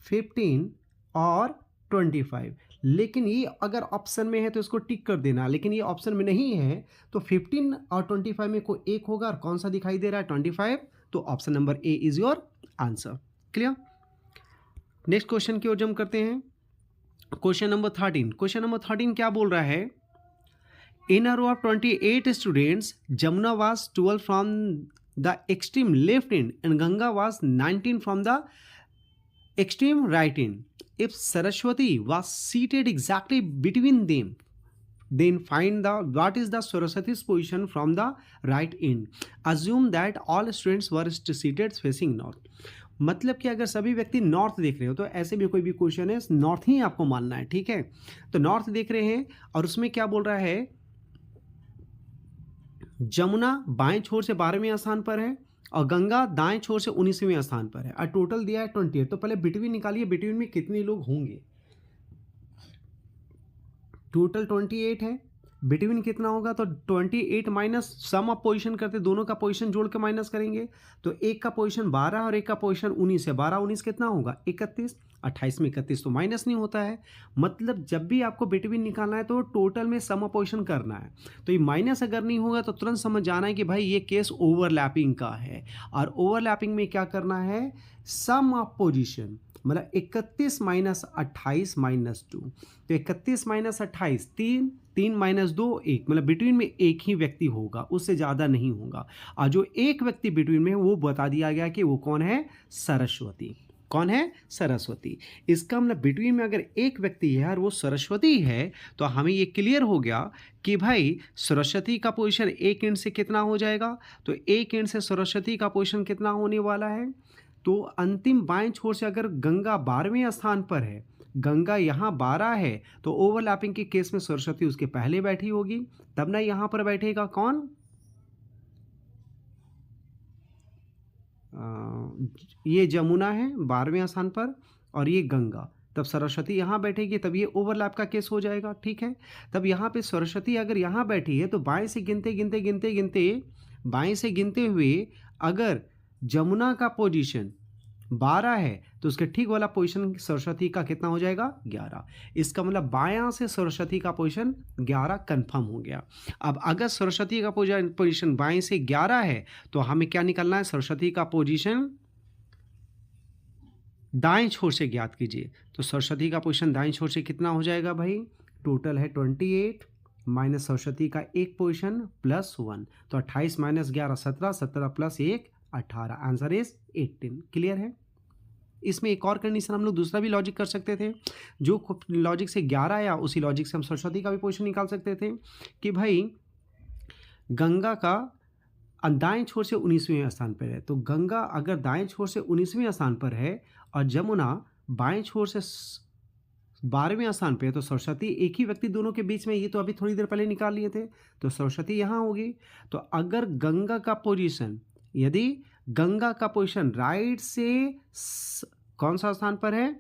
15 और 25। लेकिन ये अगर ऑप्शन में है तो इसको टिक कर देना, लेकिन ये ऑप्शन में नहीं है तो 15 और 25 में कोई एक होगा, और कौन सा दिखाई दे रहा है 25, तो option number A is your answer. Clear. Next question की ओर जंप करते हैं। Question number 13। क्वेश्चन नंबर 13 क्या बोल रहा है? In a row of 28 students, Jamuna was 12 from the extreme left end and Ganga was 19 from the extreme right end. If Saraswati was seated exactly between them, then find the what is the Saraswati's position from the right end. Assume that all students were seated facing north. मतलब कि अगर सभी व्यक्ति north देख रहे हो तो ऐसे भी कोई भी क्वेश्चन है नॉर्थ ही आपको मानना है, ठीक है। तो नॉर्थ देख रहे हैं और उसमें क्या बोल रहा है, जमुना बाएं छोर से 12वें स्थान पर है और गंगा दाएं छोर से 19वें स्थान पर है, और टोटल दिया है 28। तो पहले बिटवीन निकालिए, बिटवीन में कितने लोग होंगे। टोटल 28 है, बिटवीन कितना होगा, तो 28 माइनस सम ऑफ पोजीशन करते, दोनों का पोजीशन जोड़ के माइनस करेंगे तो एक का पोजीशन 12 और एक का पोजीशन 19 है। 12 19 कितना होगा 31, 28 में 31 तो माइनस नहीं होता है। मतलब जब भी आपको बिटवीन निकालना है तो टोटल में सम ऑफ पोजीशन करना है। तो ये माइनस अगर नहीं होगा तो तुरंत समझ जाना है कि भाई ये केस ओवरलैपिंग का है, और ओवरलैपिंग में क्या करना है, सम ऑफ पोजीशन, मतलब 31 माइनस 28 माइनस 2, तो 31 माइनस 28 3, 3 माइनस 2 1, मतलब बिटवीन में एक ही व्यक्ति होगा, उससे ज़्यादा नहीं होगा। और जो एक व्यक्ति बिटवीन में है वो बता दिया गया कि वो कौन है, सरस्वती। कौन है, सरस्वती। इसका मतलब बिटवीन में अगर एक व्यक्ति है और वो सरस्वती है तो हमें ये क्लियर हो गया कि भाई सरस्वती का पोजीशन एक एंड से कितना हो जाएगा, तो एक एंड से सरस्वती का पोजीशन कितना होने वाला है, तो अंतिम बाएं छोर से अगर गंगा 12वें स्थान पर है, गंगा यहाँ 12 है, तो ओवरलैपिंग के केस में सरस्वती उसके पहले बैठी होगी, तब ना यहाँ पर बैठेगा कौन, ये जमुना है 12वें स्थान पर और ये गंगा, तब सरस्वती यहाँ बैठेगी, तब ये ओवरलैप का केस हो जाएगा, ठीक है। तब यहाँ पे सरस्वती अगर यहाँ बैठी है तो बाएं से गिनते बाएं से गिनते हुए अगर जमुना का पोजीशन 12 है तो उसके ठीक वाला पोजीशन सरस्वती का कितना हो जाएगा, 11। इसका मतलब बायां से सरस्वती का पोजीशन 11 कंफर्म हो गया। अब अगर सरस्वती का पोजीशन बाएं से 11 है तो हमें क्या निकलना है, सरस्वती का पोजीशन दाएं छोर से ज्ञात कीजिए। तो सरस्वती का पोजीशन दाएं छोर से कितना हो जाएगा भाई, टोटल है 28 माइनस सरस्वती का एक पोजीशन प्लस 1, तो 28 minus 11 17, 17 plus 1 18, answer is 18। Clear है। इसमें एक और कंडीशन हम लोग दूसरा भी लॉजिक कर सकते थे, जो लॉजिक से 11 आया उसी लॉजिक से हम सरस्वती का भी पोजीशन निकाल सकते थे कि भाई गंगा का दाएं छोर से 19वें स्थान पर है, तो गंगा अगर दाएं छोर से 19वें स्थान पर है और जमुना बाएं छोर से 12वें स्थान पे है, तो सरस्वती एक ही व्यक्ति दोनों के बीच में, ये तो अभी थोड़ी देर पहले निकाल लिए थे, तो सरस्वती यहाँ होगी। तो अगर गंगा का पोजीशन, यदि गंगा का पोजीशन राइट से कौन सा स्थान पर है,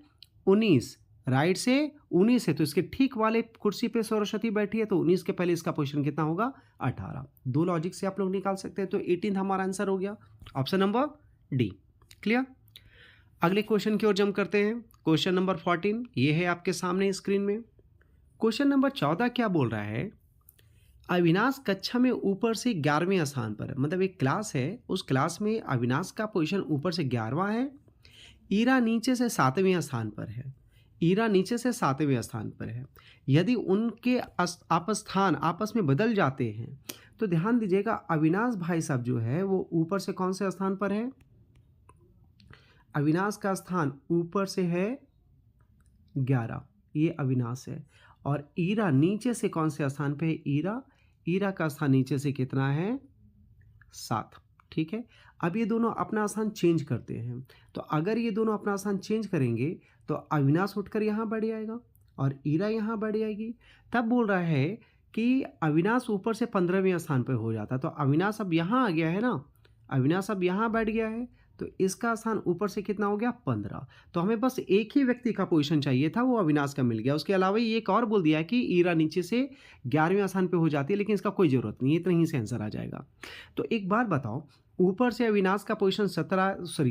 19, राइट से 19 है, तो इसके ठीक वाले कुर्सी पे सरस्वती बैठी है, तो 19 के पहले इसका पोजीशन कितना होगा, 18। दो लॉजिक से आप लोग निकाल सकते हैं, तो 18 हमारा आंसर हो गया, ऑप्शन नंबर डी। क्लियर। अगले क्वेश्चन की ओर जंप करते हैं। क्वेश्चन नंबर 14 ये है आपके सामने स्क्रीन में। क्वेश्चन नंबर 14 क्या बोल रहा है, अविनाश कक्षा में ऊपर से 11वें स्थान पर है, मतलब एक क्लास है, उस क्लास में अविनाश का पोजीशन ऊपर से 11वां है, ईरा नीचे से 7वें स्थान पर है, ईरा नीचे से 7वें स्थान पर है। यदि उनके स्थान आपस में बदल जाते हैं तो ध्यान दीजिएगा, अविनाश भाई साहब जो है वो ऊपर से कौन से स्थान पर है, अविनाश का स्थान ऊपर से है 11, ये अविनाश है, और ईरा नीचे से कौन से स्थान पे है, ईरा, ईरा का स्थान नीचे से कितना है, 7, ठीक है। अब ये दोनों अपना स्थान चेंज करते हैं, तो अगर ये दोनों अपना स्थान चेंज करेंगे तो अविनाश उठकर यहाँ बढ़ जाएगा और ईरा यहाँ बढ़ जाएगी। तब बोल रहा है कि अविनाश ऊपर से 15वें स्थान पर हो जाता, तो अविनाश अब यहाँ आ गया है ना, अविनाश अब यहाँ बैठ गया है, तो इसका स्थान ऊपर से कितना हो गया, 15। तो हमें बस एक ही व्यक्ति का पोजीशन चाहिए था, वो अविनाश का मिल गया। उसके अलावा ये एक और बोल दिया है कि ईरा नीचे से 11वें स्थान पे हो जाती है, लेकिन इसका कोई ज़रूरत नहीं है, इतना ही से आंसर आ जाएगा। तो एक बात बताओ, ऊपर से अविनाश का पोजीशन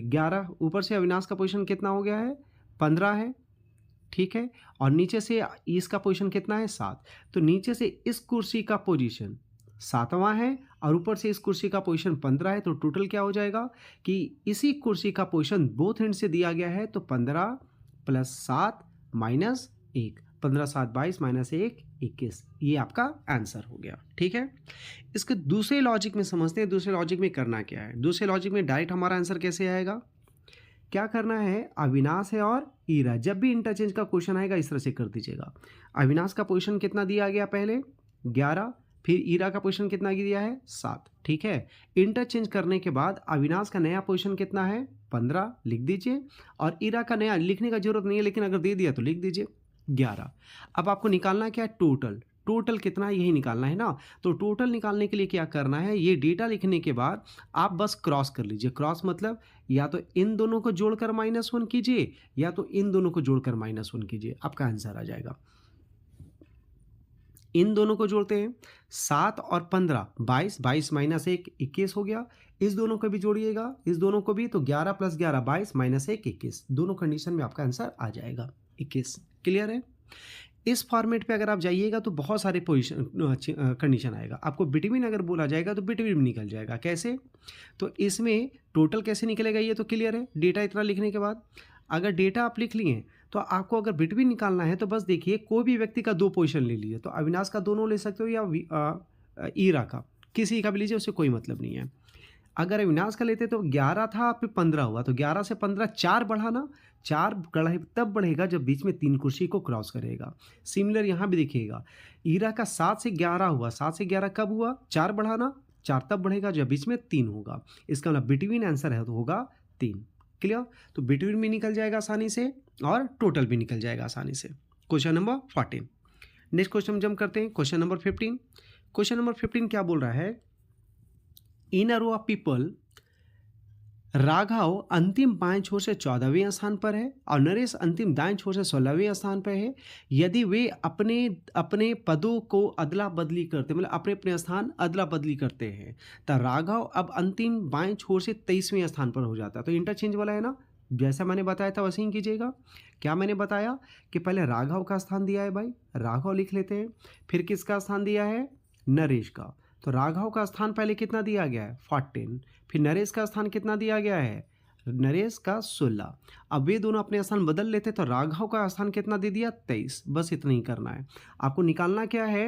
11, ऊपर से अविनाश का पोजीशन कितना हो गया है, 15 है, ठीक है, और नीचे से इसका पोजीशन कितना है 7, तो नीचे से इस कुर्सी का पोजीशन 7वां है और ऊपर से इस कुर्सी का पोजीशन 15 है, तो टोटल क्या हो जाएगा कि इसी कुर्सी का पोजीशन बोथ एंड से दिया गया है, तो 15 + 7 - 1, 15 × 7 = 22 - 1 = 21, ये आपका आंसर हो गया। ठीक है, इसके दूसरे लॉजिक में समझते हैं, दूसरे लॉजिक में करना क्या है। दूसरे लॉजिक में डायरेक्ट हमारा आंसर कैसे आएगा, क्या करना है, अविनाश है और ईरा, जब भी इंटरचेंज का क्वेश्चन आएगा इस तरह से कर दीजिएगा। अविनाश का पोजीशन कितना दिया गया पहले 11, फिर ईरा का पोजीशन कितना दिया है 7, ठीक है। इंटरचेंज करने के बाद अविनाश का नया पोजीशन कितना है 15 लिख दीजिए, और ईरा का नया लिखने का जरूरत नहीं है, लेकिन अगर दे दिया तो लिख दीजिए 11। अब आपको निकालना क्या है, टोटल कितना है यही निकालना है ना। तो टोटल निकालने के लिए क्या करना है, ये डेटा लिखने के बाद आप बस क्रॉस कर लीजिए। क्रॉस मतलब या तो इन दोनों को जोड़कर -1 कीजिए या तो इन दोनों को जोड़कर -1 कीजिए, आपका आंसर आ जाएगा। इन दोनों को जोड़ते हैं 7 और 15 22, 22 - 1 21 हो गया। इस दोनों को भी जोड़िएगा, इस दोनों को भी, तो 11 + 11 22 - 1 21, दोनों कंडीशन में आपका आंसर आ जाएगा 21। क्लियर है। इस फॉर्मेट पे अगर आप जाइएगा तो बहुत सारे पोजीशन कंडीशन आएगा। आपको बिटवीन अगर बोला जाएगा तो बिटवीन में निकल जाएगा। कैसे, तो इसमें टोटल कैसे निकलेगा ये तो क्लियर है, डेटा इतना लिखने के बाद। अगर डेटा आप लिख लिए तो आपको अगर बिटवीन निकालना है तो बस देखिए कोई भी व्यक्ति का 2 पोजीशन ले लीजिए, तो अविनाश का दोनों ले सकते हो या ईरा का, किसी का भी लीजिए, उससे कोई मतलब नहीं है। अगर अविनाश का लेते तो 11 था, फिर 15 हुआ, तो 11 से 15 4 बढ़ा ना, 4 तब बढ़ेगा जब बीच में 3 कुर्सी को क्रॉस करेगा। सिमिलर यहाँ भी देखिएगा, ईरा का 7 से 11 हुआ, 7 से 11 कब हुआ, 4 बढ़ा ना, 4 तब बढ़ेगा जब बीच में 3 होगा। इसका मतलब बिटवीन आंसर है तो होगा 3। क्लियर, तो बिटवीन भी निकल जाएगा आसानी से और टोटल भी निकल जाएगा आसानी से। Question number 14। Next question jump करते हैं, क्वेश्चन नंबर 15। क्वेश्चन नंबर 15 क्या बोल रहा है, in a row of people Raghav अंतिम बाएं छोर से 14वें स्थान पर है और नरेश अंतिम दाएं छोर से 16वें स्थान पर है। यदि वे अपने अपने पदों को अदला बदली करते, मतलब अपने अपने स्थान अदला बदली करते हैं, तो राघव अब अंतिम बाएं छोर से 23वें स्थान पर हो जाता है। तो इंटरचेंज वाला है ना, जैसा मैंने बताया था वैसे ही कीजिएगा। क्या मैंने बताया कि पहले राघव का स्थान दिया है भाई, राघव लिख लेते हैं, फिर किसका स्थान दिया है, नरेश का। तो राघव का स्थान पहले कितना दिया गया है 14, फिर नरेश का स्थान कितना दिया गया है, नरेश का 16। अब वे दोनों अपने स्थान बदल लेते तो राघव का स्थान कितना दे दिया 23। बस इतना ही करना है आपको। निकालना क्या है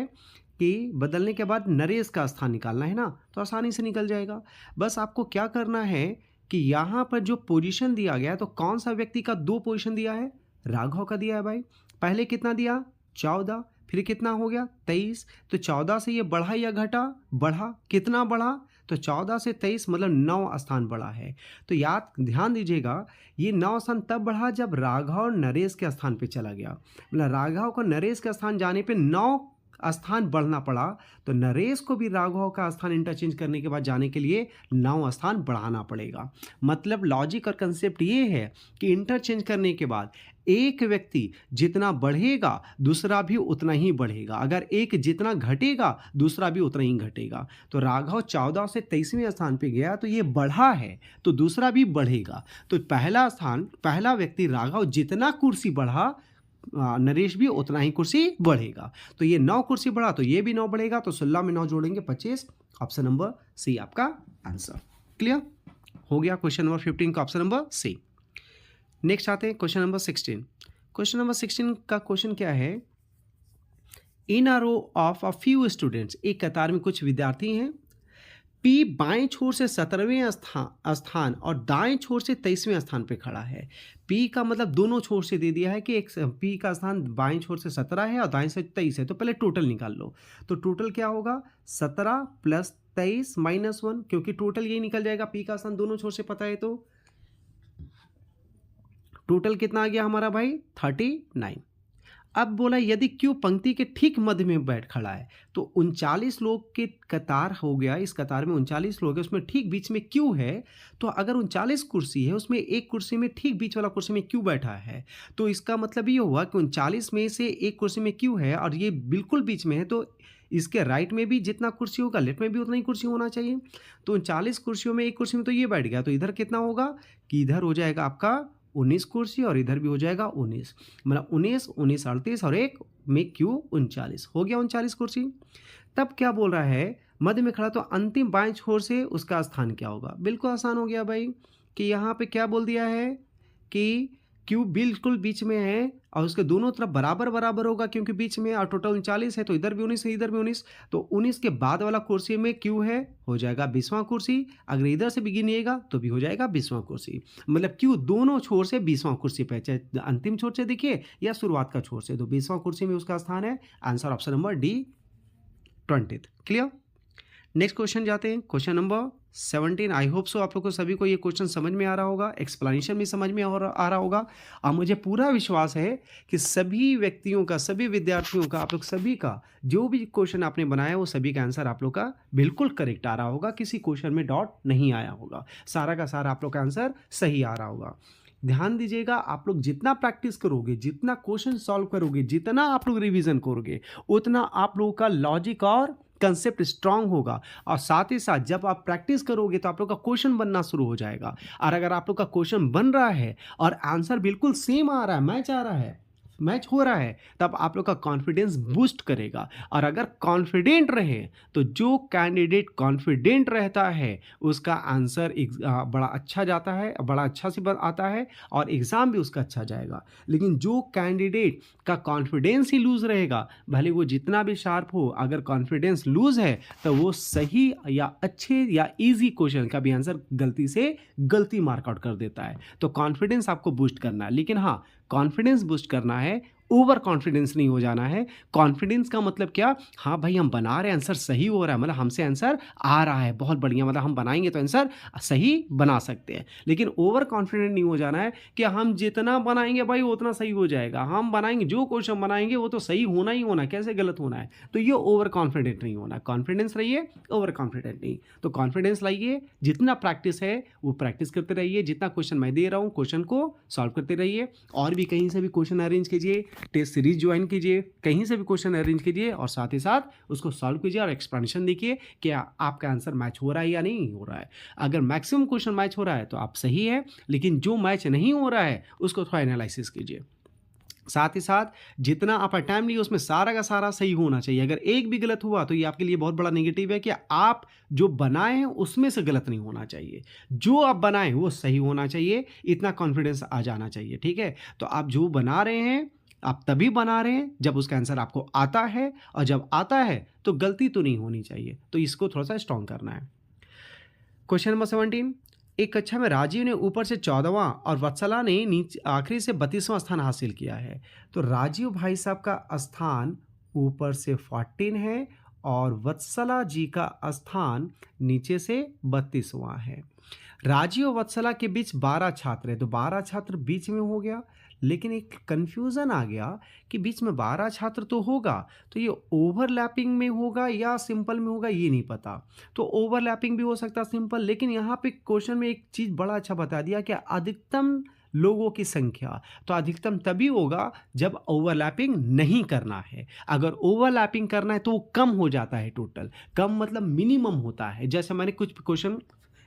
कि बदलने के बाद नरेश का स्थान निकालना है ना, तो आसानी से निकल जाएगा। बस आपको क्या करना है कि यहाँ पर जो पोजीशन दिया गया है, तो कौन सा व्यक्ति का 2 पोजीशन दिया है, राघव का दिया है भाई। पहले कितना दिया 14, फिर कितना हो गया 23, तो 14 से ये बढ़ा या घटा, बढ़ा, कितना बढ़ा, तो 14 से 23 मतलब 9 स्थान बढ़ा है। तो याद ध्यान दीजिएगा, ये 9 स्थान तब बढ़ा जब राघव नरेश के स्थान पे चला गया, मतलब राघव को नरेश के स्थान जाने पे 9 स्थान बढ़ना पड़ा, तो नरेश को भी राघव का स्थान इंटरचेंज करने के बाद जाने के लिए 9 स्थान बढ़ाना पड़ेगा। मतलब लॉजिक और कंसेप्ट ये है कि इंटरचेंज करने के बाद एक व्यक्ति जितना बढ़ेगा दूसरा भी उतना ही बढ़ेगा, अगर एक जितना घटेगा दूसरा भी उतना ही घटेगा। तो राघव 14 से 23वें स्थान पे गया तो ये बढ़ा है, तो दूसरा भी बढ़ेगा। तो पहला व्यक्ति राघव जितना कुर्सी बढ़ा, नरेश भी उतना ही कुर्सी बढ़ेगा। तो ये 9 कुर्सी बढ़ा तो ये भी 9 बढ़ेगा, तो 16 में 9 जोड़ेंगे 25। ऑप्शन नंबर सी आपका आंसर। क्लियर हो गया क्वेश्चन नंबर 15 का ऑप्शन नंबर सी। नेक्स्ट आते हैं क्वेश्चन नंबर 16। क्वेश्चन नंबर 16 का क्वेश्चन क्या है, in a row of a few students, एक कतार में कुछ विद्यार्थी हैं। पी बाएं छोर से 17वें स्थान और दाएं छोर से 23वें स्थान पे खड़ा है। पी का मतलब दोनों छोर से दे दिया है कि एक पी का स्थान बाएं छोर से 17 है और दाएं से 23 है। तो पहले टोटल निकाल लो, तो टोटल क्या होगा 17 + 23 - 1, क्योंकि टोटल यही निकल जाएगा, पी का स्थान दोनों छोर से पता है। तो टोटल कितना आ गया हमारा भाई 39। अब बोला यदि क्यू पंक्ति के ठीक मध्य में बैठ खड़ा है, तो 39 लोग के कतार हो गया, इस कतार में 39 लोग है, उसमें ठीक बीच में क्यू है। तो अगर 39 कुर्सी है, उसमें एक कुर्सी में ठीक बीच वाला कुर्सी में क्यू बैठा है, तो इसका मतलब ये हुआ कि 39 में से एक कुर्सी में क्यू है और ये बिल्कुल बीच में है, तो इसके राइट में भी जितना कुर्सी होगा लेफ्ट में भी उतना ही कुर्सी होना चाहिए। तो 39 कुर्सियों में एक कुर्सी में तो ये बैठ गया, तो इधर कितना होगा कि इधर हो जाएगा आपका 19 कुर्सी और इधर भी हो जाएगा 19, मतलब 19, 19, 38 और एक में क्यू 39, हो गया 39 कुर्सी। तब क्या बोल रहा है, मध्य में खड़ा तो अंतिम बाएं छोर से उसका स्थान क्या होगा। बिल्कुल आसान हो गया भाई, कि यहाँ पे क्या बोल दिया है कि क्यू बिल्कुल बीच में है और उसके दोनों तरफ बराबर बराबर होगा, क्योंकि बीच में और टोटल 39 है, तो इधर भी 19 है, इधर भी 19, तो 19 के बाद वाला कुर्सी में क्यू है, हो जाएगा 20वां कुर्सी। अगर इधर से भी गिनिएगा तो भी हो जाएगा 20वां कुर्सी, मतलब क्यू दोनों छोर से 20वां कुर्सी पे, चाहे अंतिम छोर से दिखे या शुरुआत का छोर से, तो 20वां कुर्सी में उसका स्थान है। Answer option number D 20। Clear. Next question जाते हैं, क्वेश्चन नंबर 17। आई होप सो आप लोग को सभी को ये क्वेश्चन समझ में आ रहा होगा, एक्सप्लेनेशन भी समझ में आ रहा होगा, और मुझे पूरा विश्वास है कि सभी व्यक्तियों का, सभी विद्यार्थियों का, आप लोग सभी का जो भी क्वेश्चन आपने बनाया वो सभी का आंसर आप लोग का बिल्कुल करेक्ट आ रहा होगा, किसी क्वेश्चन में डॉट नहीं आया होगा, सारा का सारा आप लोग का आंसर सही आ रहा होगा। ध्यान दीजिएगा, आप लोग जितना प्रैक्टिस करोगे, जितना क्वेश्चन सॉल्व करोगे, जितना आप लोग रिवीजन करोगे, उतना आप लोगों का लॉजिक और कंसेप्ट स्ट्रांग होगा, और साथ ही साथ जब आप प्रैक्टिस करोगे तो आप लोग का क्वेश्चन बनना शुरू हो जाएगा। और अगर आप लोग का क्वेश्चन बन रहा है और आंसर बिल्कुल सेम आ रहा है, मैच हो रहा है, तब आप लोग का कॉन्फिडेंस बूस्ट करेगा। और अगर कॉन्फिडेंट रहे तो जो कैंडिडेट कॉन्फिडेंट रहता है उसका आंसर बड़ा अच्छा जाता है, बड़ा अच्छा से आता है, और एग्ज़ाम भी उसका अच्छा जाएगा। लेकिन जो कैंडिडेट का कॉन्फिडेंस ही लूज़ रहेगा, भले वो जितना भी शार्प हो, अगर कॉन्फिडेंस लूज़ है तो वो सही या अच्छे या ईजी क्वेश्चन का भी आंसर गलती मार्कआउट कर देता है। तो कॉन्फिडेंस आपको बूस्ट करना है, लेकिन हाँ, कॉन्फिडेंस बूस्ट करना है, ओवर कॉन्फिडेंस नहीं हो जाना है। कॉन्फिडेंस का मतलब क्या, हाँ भाई हम बना रहे हैं, आंसर सही हो रहा है, मतलब हमसे आंसर आ रहा है, बहुत बढ़िया, मतलब हम बनाएंगे तो आंसर सही बना सकते हैं। लेकिन ओवर कॉन्फिडेंट नहीं हो जाना है कि हम जितना बनाएंगे भाई उतना सही हो जाएगा, हम बनाएंगे जो क्वेश्चन बनाएंगे वो तो सही होना ही होना, कैसे गलत होना है। तो ये ओवर कॉन्फिडेंट नहीं होना, कॉन्फिडेंस रहिए, ओवर कॉन्फिडेंट नहीं। तो कॉन्फिडेंस लाइए, जितना प्रैक्टिस है वो प्रैक्टिस करते रहिए, जितना क्वेश्चन मैं दे रहा हूँ क्वेश्चन को सॉल्व करते रहिए, और भी कहीं से भी क्वेश्चन अरेंज कीजिए, टेस्ट सीरीज ज्वाइन कीजिए, कहीं से भी क्वेश्चन अरेंज कीजिए, और साथ ही साथ उसको सॉल्व कीजिए और एक्सप्लेनेशन देखिए कि आपका आंसर मैच हो रहा है या नहीं हो रहा है। अगर मैक्सिमम क्वेश्चन मैच हो रहा है तो आप सही है, लेकिन जो मैच नहीं हो रहा है उसको थोड़ा एनालिसिस कीजिए। साथ ही साथ जितना आप टाइम लिए उसमें सारा का सारा सही होना चाहिए। अगर एक भी गलत हुआ तो ये आपके लिए बहुत बड़ा नेगेटिव है कि आप जो बनाए हैं उसमें से गलत नहीं होना चाहिए, जो आप बनाए वो सही होना चाहिए, इतना कॉन्फिडेंस आ जाना चाहिए। ठीक है, तो आप जो बना रहे हैं आप तभी बना रहे हैं जब उसका आंसर आपको आता है, और जब आता है तो गलती तो नहीं होनी चाहिए, तो इसको थोड़ा सा स्ट्रॉन्ग करना है। Question number 17। एक कक्षा में राजीव ने ऊपर से 14वां और वत्सला ने नीचे आखिरी से 32वां स्थान हासिल किया है। तो राजीव भाई साहब का स्थान ऊपर से 14 है और वत्सला जी का स्थान नीचे से 32वां है। राजीव और वत्सला के बीच 12 छात्र है, तो 12 छात्र बीच में हो गया, लेकिन एक कंफ्यूजन आ गया कि बीच में 12 छात्र तो होगा, तो ये ओवरलैपिंग में होगा या सिंपल में होगा ये नहीं पता। तो ओवरलैपिंग भी हो सकता है, सिंपल, लेकिन यहाँ पे क्वेश्चन में एक चीज़ बड़ा अच्छा बता दिया कि अधिकतम लोगों की संख्या, तो अधिकतम तभी होगा जब ओवरलैपिंग नहीं करना है। अगर ओवरलैपिंग करना है तो वो कम हो जाता है, टोटल कम मतलब मिनिमम होता है। जैसे मैंने कुछ क्वेश्चन,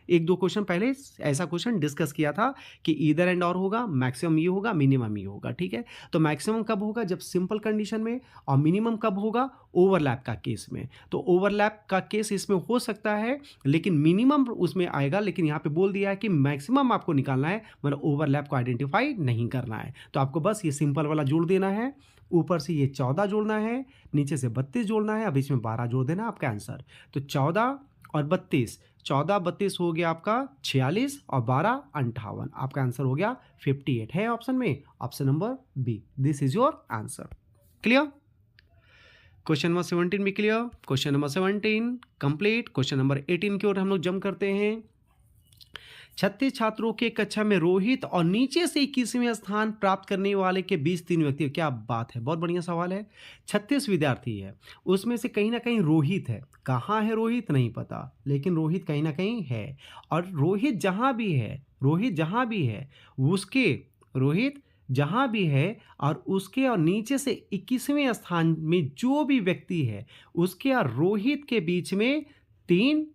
एक दो क्वेश्चन पहले ऐसा क्वेश्चन डिस्कस किया था कि इधर एंड और होगा, मैक्सिमम ये होगा, मिनिमम ये होगा। ठीक है, तो मैक्सिमम कब होगा, जब सिंपल कंडीशन में, और मिनिमम कब होगा, ओवरलैप का केस में। तो ओवरलैप का केस इसमें हो सकता है, लेकिन मिनिमम उसमें आएगा। लेकिन यहाँ पे बोल दिया है कि मैक्सिमम आपको निकालना है, मतलब ओवरलैप को आइडेंटिफाई नहीं करना है। तो आपको बस ये सिंपल वाला जोड़ देना है, ऊपर से ये 14 जोड़ना है, नीचे से 32 जोड़ना है, अब इसमें 12 जोड़ देना आपका आंसर। तो 14 और 32, 14 32 हो गया आपका 46 और 12 58, आपका आंसर हो गया 58 है ऑप्शन में, option number B, this is your answer. Clear. Question number 17 भी clear, question number 17 complete. Question number 18 की ओर हम लोग जंप करते हैं। 36 छात्रों के कक्षा में रोहित और नीचे से 21वें स्थान प्राप्त करने वाले के बीच 3 व्यक्ति, क्या बात है, बहुत बढ़िया सवाल है। 36 विद्यार्थी है, उसमें से कहीं ना कहीं रोहित है, कहाँ है रोहित नहीं पता, लेकिन रोहित कहीं ना कहीं है। और रोहित जहाँ भी है उसके, रोहित जहाँ भी है और उसके और नीचे से 21वें स्थान में जो भी व्यक्ति है उसके और रोहित के बीच में 3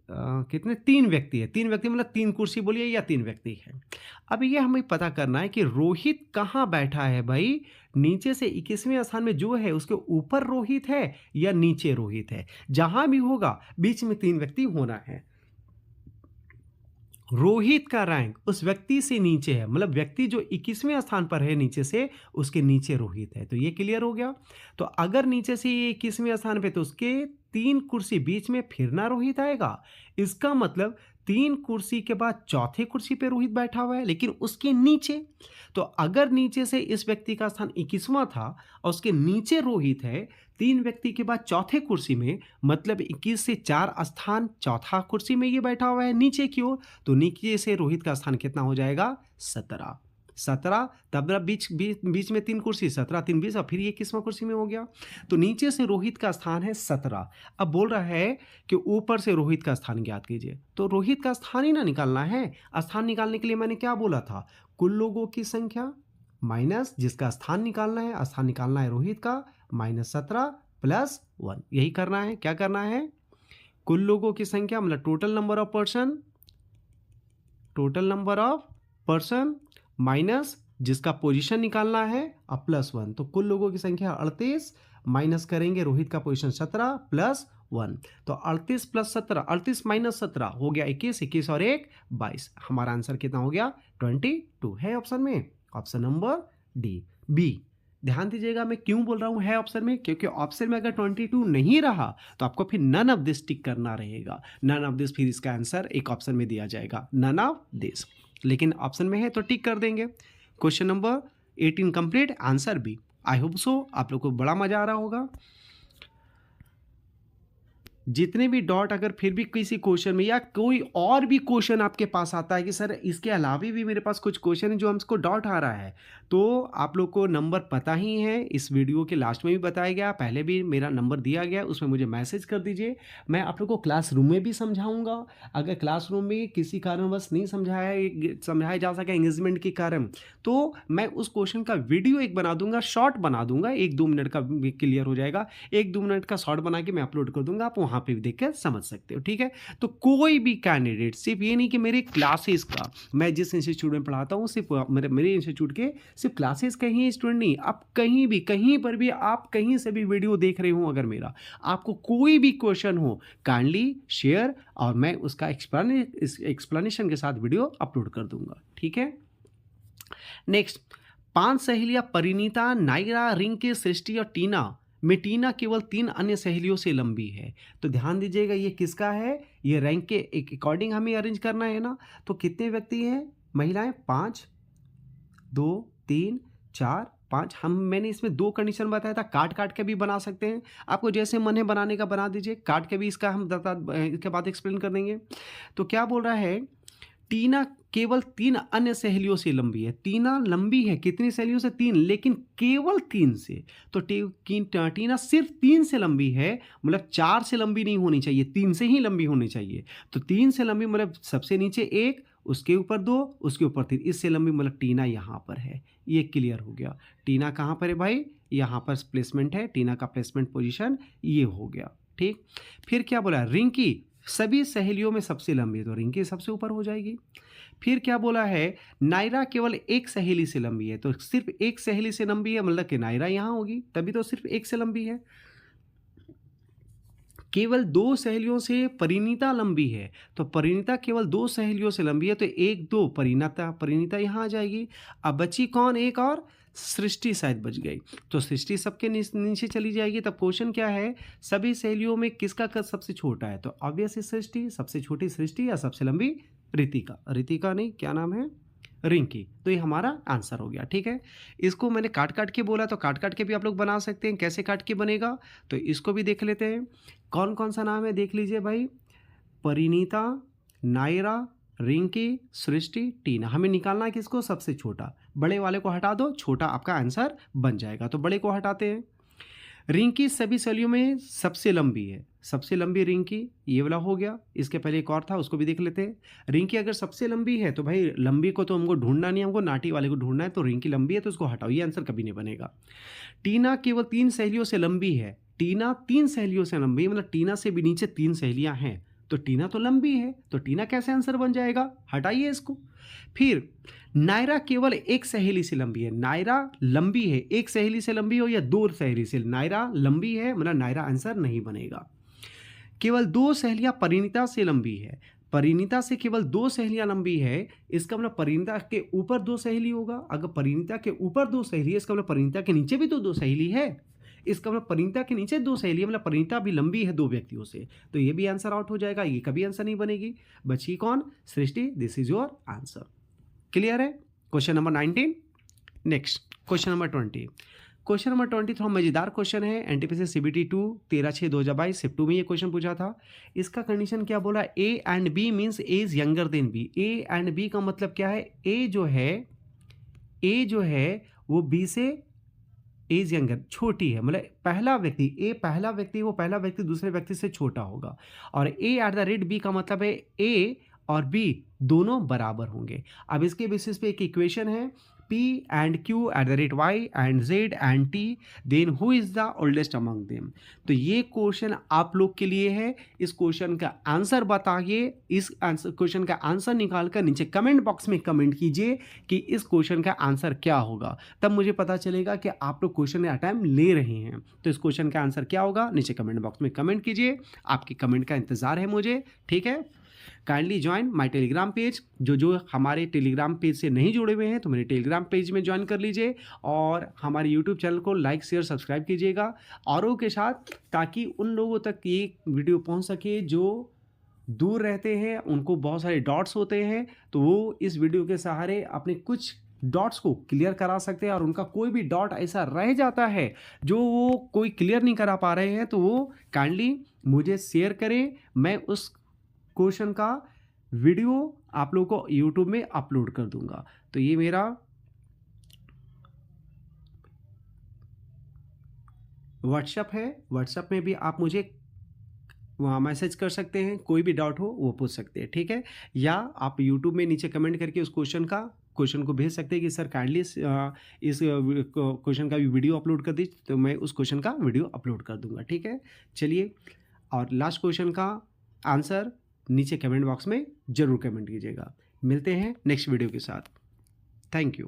कितने, 3 व्यक्ति है, 3 व्यक्ति मतलब 3 कुर्सी बोलिए या 3 व्यक्ति है। अब ये हमें पता करना है कि रोहित कहाँ बैठा है भाई, नीचे से 21वें स्थान में जो है उसके ऊपर रोहित है या नीचे रोहित है, जहां भी होगा बीच में 3 व्यक्ति होना है। रोहित का रैंक उस व्यक्ति से नीचे है, मतलब व्यक्ति जो 21वें स्थान पर है नीचे से, उसके नीचे रोहित है। तो ये क्लियर हो गया। तो अगर नीचे से ये 21वें स्थान पे, तो उसके 3 कुर्सी बीच में फिर ना रोहित आएगा। इसका मतलब 3 कुर्सी के बाद चौथे कुर्सी पे रोहित बैठा हुआ है, लेकिन उसके नीचे। तो अगर नीचे से इस व्यक्ति का स्थान 21वां था और उसके नीचे रोहित है, 3 व्यक्ति के बाद चौथे कुर्सी में, मतलब 21 से 4 स्थान चौथा कुर्सी में ये बैठा हुआ है नीचे की ओर, तो नीचे से रोहित का स्थान कितना हो जाएगा, 17। 17, तब बीच में 3 कुर्सी, 17 3 20, और फिर ये 21वां कुर्सी में हो गया। तो नीचे से रोहित का स्थान है 17। अब बोल रहा है कि ऊपर से रोहित का स्थान ज्ञात कीजिए। तो रोहित का स्थान ही ना निकालना है। स्थान निकालने के लिए मैंने क्या बोला था, कुल लोगों की संख्या माइनस जिसका स्थान निकालना है, स्थान निकालना है रोहित का, -17 + 1, यही करना है। क्या करना है, कुल लोगों की संख्या मतलब total number of person minus जिसका पोजीशन निकालना है अब +1। तो कुल लोगों की संख्या 38, माइनस करेंगे रोहित का पोजीशन 17 + 1। तो 38 + 17, 38 - 17 हो गया 21, 21 और 1 22। हमारा आंसर कितना हो गया, 22 है ऑप्शन में, ऑप्शन नंबर डी बी। ध्यान दीजिएगा मैं क्यों बोल रहा हूं है ऑप्शन में, क्योंकि ऑप्शन में अगर 22 नहीं रहा तो आपको फिर नन ऑफ दिस टिक करना रहेगा। नन ऑफ दिस, फिर इसका आंसर एक ऑप्शन में दिया जाएगा, नन ऑफ दिस। लेकिन ऑप्शन में है तो टिक कर देंगे। Question number 18 complete, answer B. I hope so आप लोग को बड़ा मजा आ रहा होगा। जितने भी डॉट अगर फिर भी किसी क्वेश्चन में या कोई और भी क्वेश्चन आपके पास आता है कि सर इसके अलावा भी मेरे पास कुछ क्वेश्चन है जो हमको डॉट आ रहा है, तो आप लोग को नंबर पता ही है, इस वीडियो के लास्ट में भी बताया गया, पहले भी मेरा नंबर दिया गया, उसमें मुझे मैसेज कर दीजिए। मैं आप लोग को क्लासरूम में भी समझाऊंगा। अगर क्लासरूम में किसी कारणवश नहीं समझाया जा सका एंगेजमेंट के कारण, तो मैं उस क्वेश्चन का वीडियो एक बना दूंगा, शॉर्ट बना दूंगा, 1-2 मिनट का क्लियर हो जाएगा। 1-2 मिनट का शॉर्ट बना के मैं अपलोड कर दूंगा, आप वहाँ पे भी देखकर समझ सकते हो। ठीक है, तो कोई भी कैंडिडेट, सिर्फ ये नहीं कि मेरे क्लासेस का, मैं जिस इंस्टीट्यूट में पढ़ाता हूँ सिर्फ मेरे इंस्टीट्यूट के सिर्फ क्लासेस का ही स्टूडेंट नहीं, आप कहीं भी कहीं पर भी आप कहीं से भी वीडियो देख रहे हो, अगर मेरा आपको कोई भी क्वेश्चन हो, काइंडली शेयर और मैं उसका एक्सप्लेनेशन के साथ वीडियो अपलोड कर दूंगा। ठीक है, नेक्स्ट 5 सहेलियां परिणीता, नायरा, रिंकी, सृष्टि और टीना में टीना केवल 3 अन्य सहेलियों से लंबी है। तो ध्यान दीजिएगा ये किसका है, ये रैंक के अकॉर्डिंग हमें अरेंज करना है ना। तो कितने व्यक्ति हैं, महिलाएं 5, 2, 3, 4, 5। मैंने इसमें 2 कंडीशन बताया था, काट के भी बना सकते हैं, आपको जैसे मन है बनाने का बना दीजिए, काट के भी इसका हम इसके बाद एक्सप्लेन कर देंगे। तो क्या बोल रहा है, टीना केवल 3 अन्य सहेलियों से लंबी है। टीना लंबी है कितनी सहेलियों से, 3, लेकिन केवल 3 से। तो टीना सिर्फ 3 से लंबी है, मतलब 4 से लंबी नहीं होनी चाहिए, 3 से ही लंबी होनी चाहिए। तो 3 से लंबी मतलब सबसे नीचे 1, उसके ऊपर 2, उसके ऊपर 3, इससे लंबी मतलब टीना यहाँ पर है। ये क्लियर हो गया। टीना कहाँ पर है भाई, यहाँ पर प्लेसमेंट है, टीना का प्लेसमेंट पोजीशन ये हो गया। ठीक, फिर क्या बोला, रिंकी सभी सहेलियों में सबसे लंबी है, तो रिंकी सबसे ऊपर हो जाएगी। फिर क्या बोला है, नायरा केवल 1 सहेली से लंबी है, तो सिर्फ 1 सहेली से लंबी है, मतलब कि नायरा यहाँ होगी, तभी तो सिर्फ 1 से लंबी है। केवल 2 सहेलियों से परिणीता लंबी है, तो परिणीता केवल 2 सहेलियों से लंबी है, तो 1 2 परिणीता यहाँ आ जाएगी। अब बची कौन, एक और सृष्टि शायद बच गई, तो सृष्टि सबके नीचे चली जाएगी। तब क्वेश्चन क्या है, सभी सहेलियों में किसका कद सबसे छोटा है, तो ऑब्वियसली सृष्टि, सबसे छोटी सृष्टि या सबसे लंबी रितिका नहीं, क्या नाम है, रिंकी। तो ये हमारा आंसर हो गया। ठीक है, इसको मैंने काट के बोला, तो काट के भी आप लोग बना सकते हैं। कैसे काट के बनेगा, तो इसको भी देख लेते हैं। कौन कौन सा नाम है देख लीजिए भाई, परिणीता, नायरा, रिंकी, सृष्टि, टीना। हमें निकालना है किसको, सबसे छोटा। बड़े वाले को हटा दो, छोटा आपका आंसर बन जाएगा। तो बड़े को हटाते हैं। रिंकी सभी सहेलियों में सबसे लंबी है, सबसे लंबी रिंकी, ये वाला हो गया। इसके पहले एक और था, उसको भी देख लेते हैं। रिंकी अगर सबसे लंबी है तो भाई लंबी को तो हमको ढूंढना नहीं, हमको नाटी वाले को ढूंढना है। तो रिंकी लंबी है तो उसको हटाओ, ये आंसर कभी नहीं बनेगा। टीना केवल 3 सहेलियों से लंबी है, टीना 3 सहेलियों से लंबी है, मतलब टीना से भी नीचे 3 सहेलियां हैं, तो टीना तो लंबी है, तो टीना कैसे आंसर बन जाएगा, हटाइए इसको। फिर नायरा केवल एक सहेली से लंबी है, नायरा लंबी है, एक सहेली से लंबी हो या दो सहेली से, नायरा लंबी है मतलब नायरा आंसर नहीं बनेगा। केवल दो सहेलियां परिणीता से लंबी है, परिणीता से केवल दो सहेलियां लंबी है, इसका मतलब परिणीता के ऊपर दो सहेली होगा। अगर परिणीता के ऊपर दो सहेली है, इसका मतलब परिणीता के नीचे भी तो दो सहेली है, इसका मतलब परिणीता के नीचे दो सहेली है, मतलब परिणीता भी लंबी है दो व्यक्तियों से, तो ये भी आंसर आउट हो जाएगा, ये कभी आंसर नहीं बनेगी। बची कौन, Srishti, this is your answer. Clear है। Question number 19। Next question number 20। Question number 20 थोड़ा मजेदार क्वेश्चन है, एनटीपीसी CBT 2 13/6/2022 शिफ्ट 2 में ये क्वेश्चन पूछा था। इसका कंडीशन क्या बोला, A and B means A is younger than B. A and B का मतलब क्या है, ए जो है वो बी से एज यंगर, छोटी है, मतलब पहला व्यक्ति, ए पहला व्यक्ति, वो पहला व्यक्ति दूसरे व्यक्ति से छोटा होगा। और A@बी का मतलब है ए और बी दोनों बराबर होंगे। अब इसके बेसिस पे एक इक्वेशन है, P and Q@Y and Z and T, then who is the oldest among them। तो ये क्वेश्चन आप लोग के लिए है। इस क्वेश्चन का आंसर बताइए, इस क्वेश्चन का आंसर निकाल कर नीचे कमेंट बॉक्स में कमेंट कीजिए कि इस क्वेश्चन का आंसर क्या होगा, तब मुझे पता चलेगा कि आप लोग क्वेश्चन का टाइम ले रहे हैं। तो इस क्वेश्चन का आंसर क्या होगा, नीचे कमेंट बॉक्स में कमेंट कीजिए, आपके कमेंट का इंतजार है मुझे, ठीक है। Kindly join my Telegram page. जो हमारे टेलीग्राम पेज से नहीं जुड़े हुए हैं तो मेरे टेलीग्राम पेज में ज्वाइन कर लीजिए, और हमारे यूट्यूब चैनल को लाइक शेयर सब्सक्राइब कीजिएगा औरों के साथ, ताकि उन लोगों तक ये वीडियो पहुंच सके जो दूर रहते हैं, उनको बहुत सारे डॉट्स होते हैं, तो वो इस वीडियो के सहारे अपने कुछ डॉट्स को क्लियर करा सकते हैं। और उनका कोई भी डॉट ऐसा रह जाता है जो वो कोई क्लियर नहीं करा पा रहे हैं, तो वो काइंडली मुझे शेयर करें, मैं उस क्वेश्चन का वीडियो आप लोगों को यूट्यूब में अपलोड कर दूंगा। तो ये मेरा व्हाट्सएप है, व्हाट्सएप में भी आप मुझे वहाँ मैसेज कर सकते हैं, कोई भी डाउट हो वो पूछ सकते हैं, ठीक है। या आप यूट्यूब में नीचे कमेंट करके उस क्वेश्चन को भेज सकते हैं कि सर काइंडली इस क्वेश्चन का भी वीडियो अपलोड कर दीजिए, तो मैं उस क्वेश्चन का वीडियो अपलोड कर दूंगा, ठीक है। चलिए, और लास्ट क्वेश्चन का आंसर नीचे कमेंट बॉक्स में ज़रूर कमेंट कीजिएगा। मिलते हैं नेक्स्ट वीडियो के साथ। Thank you.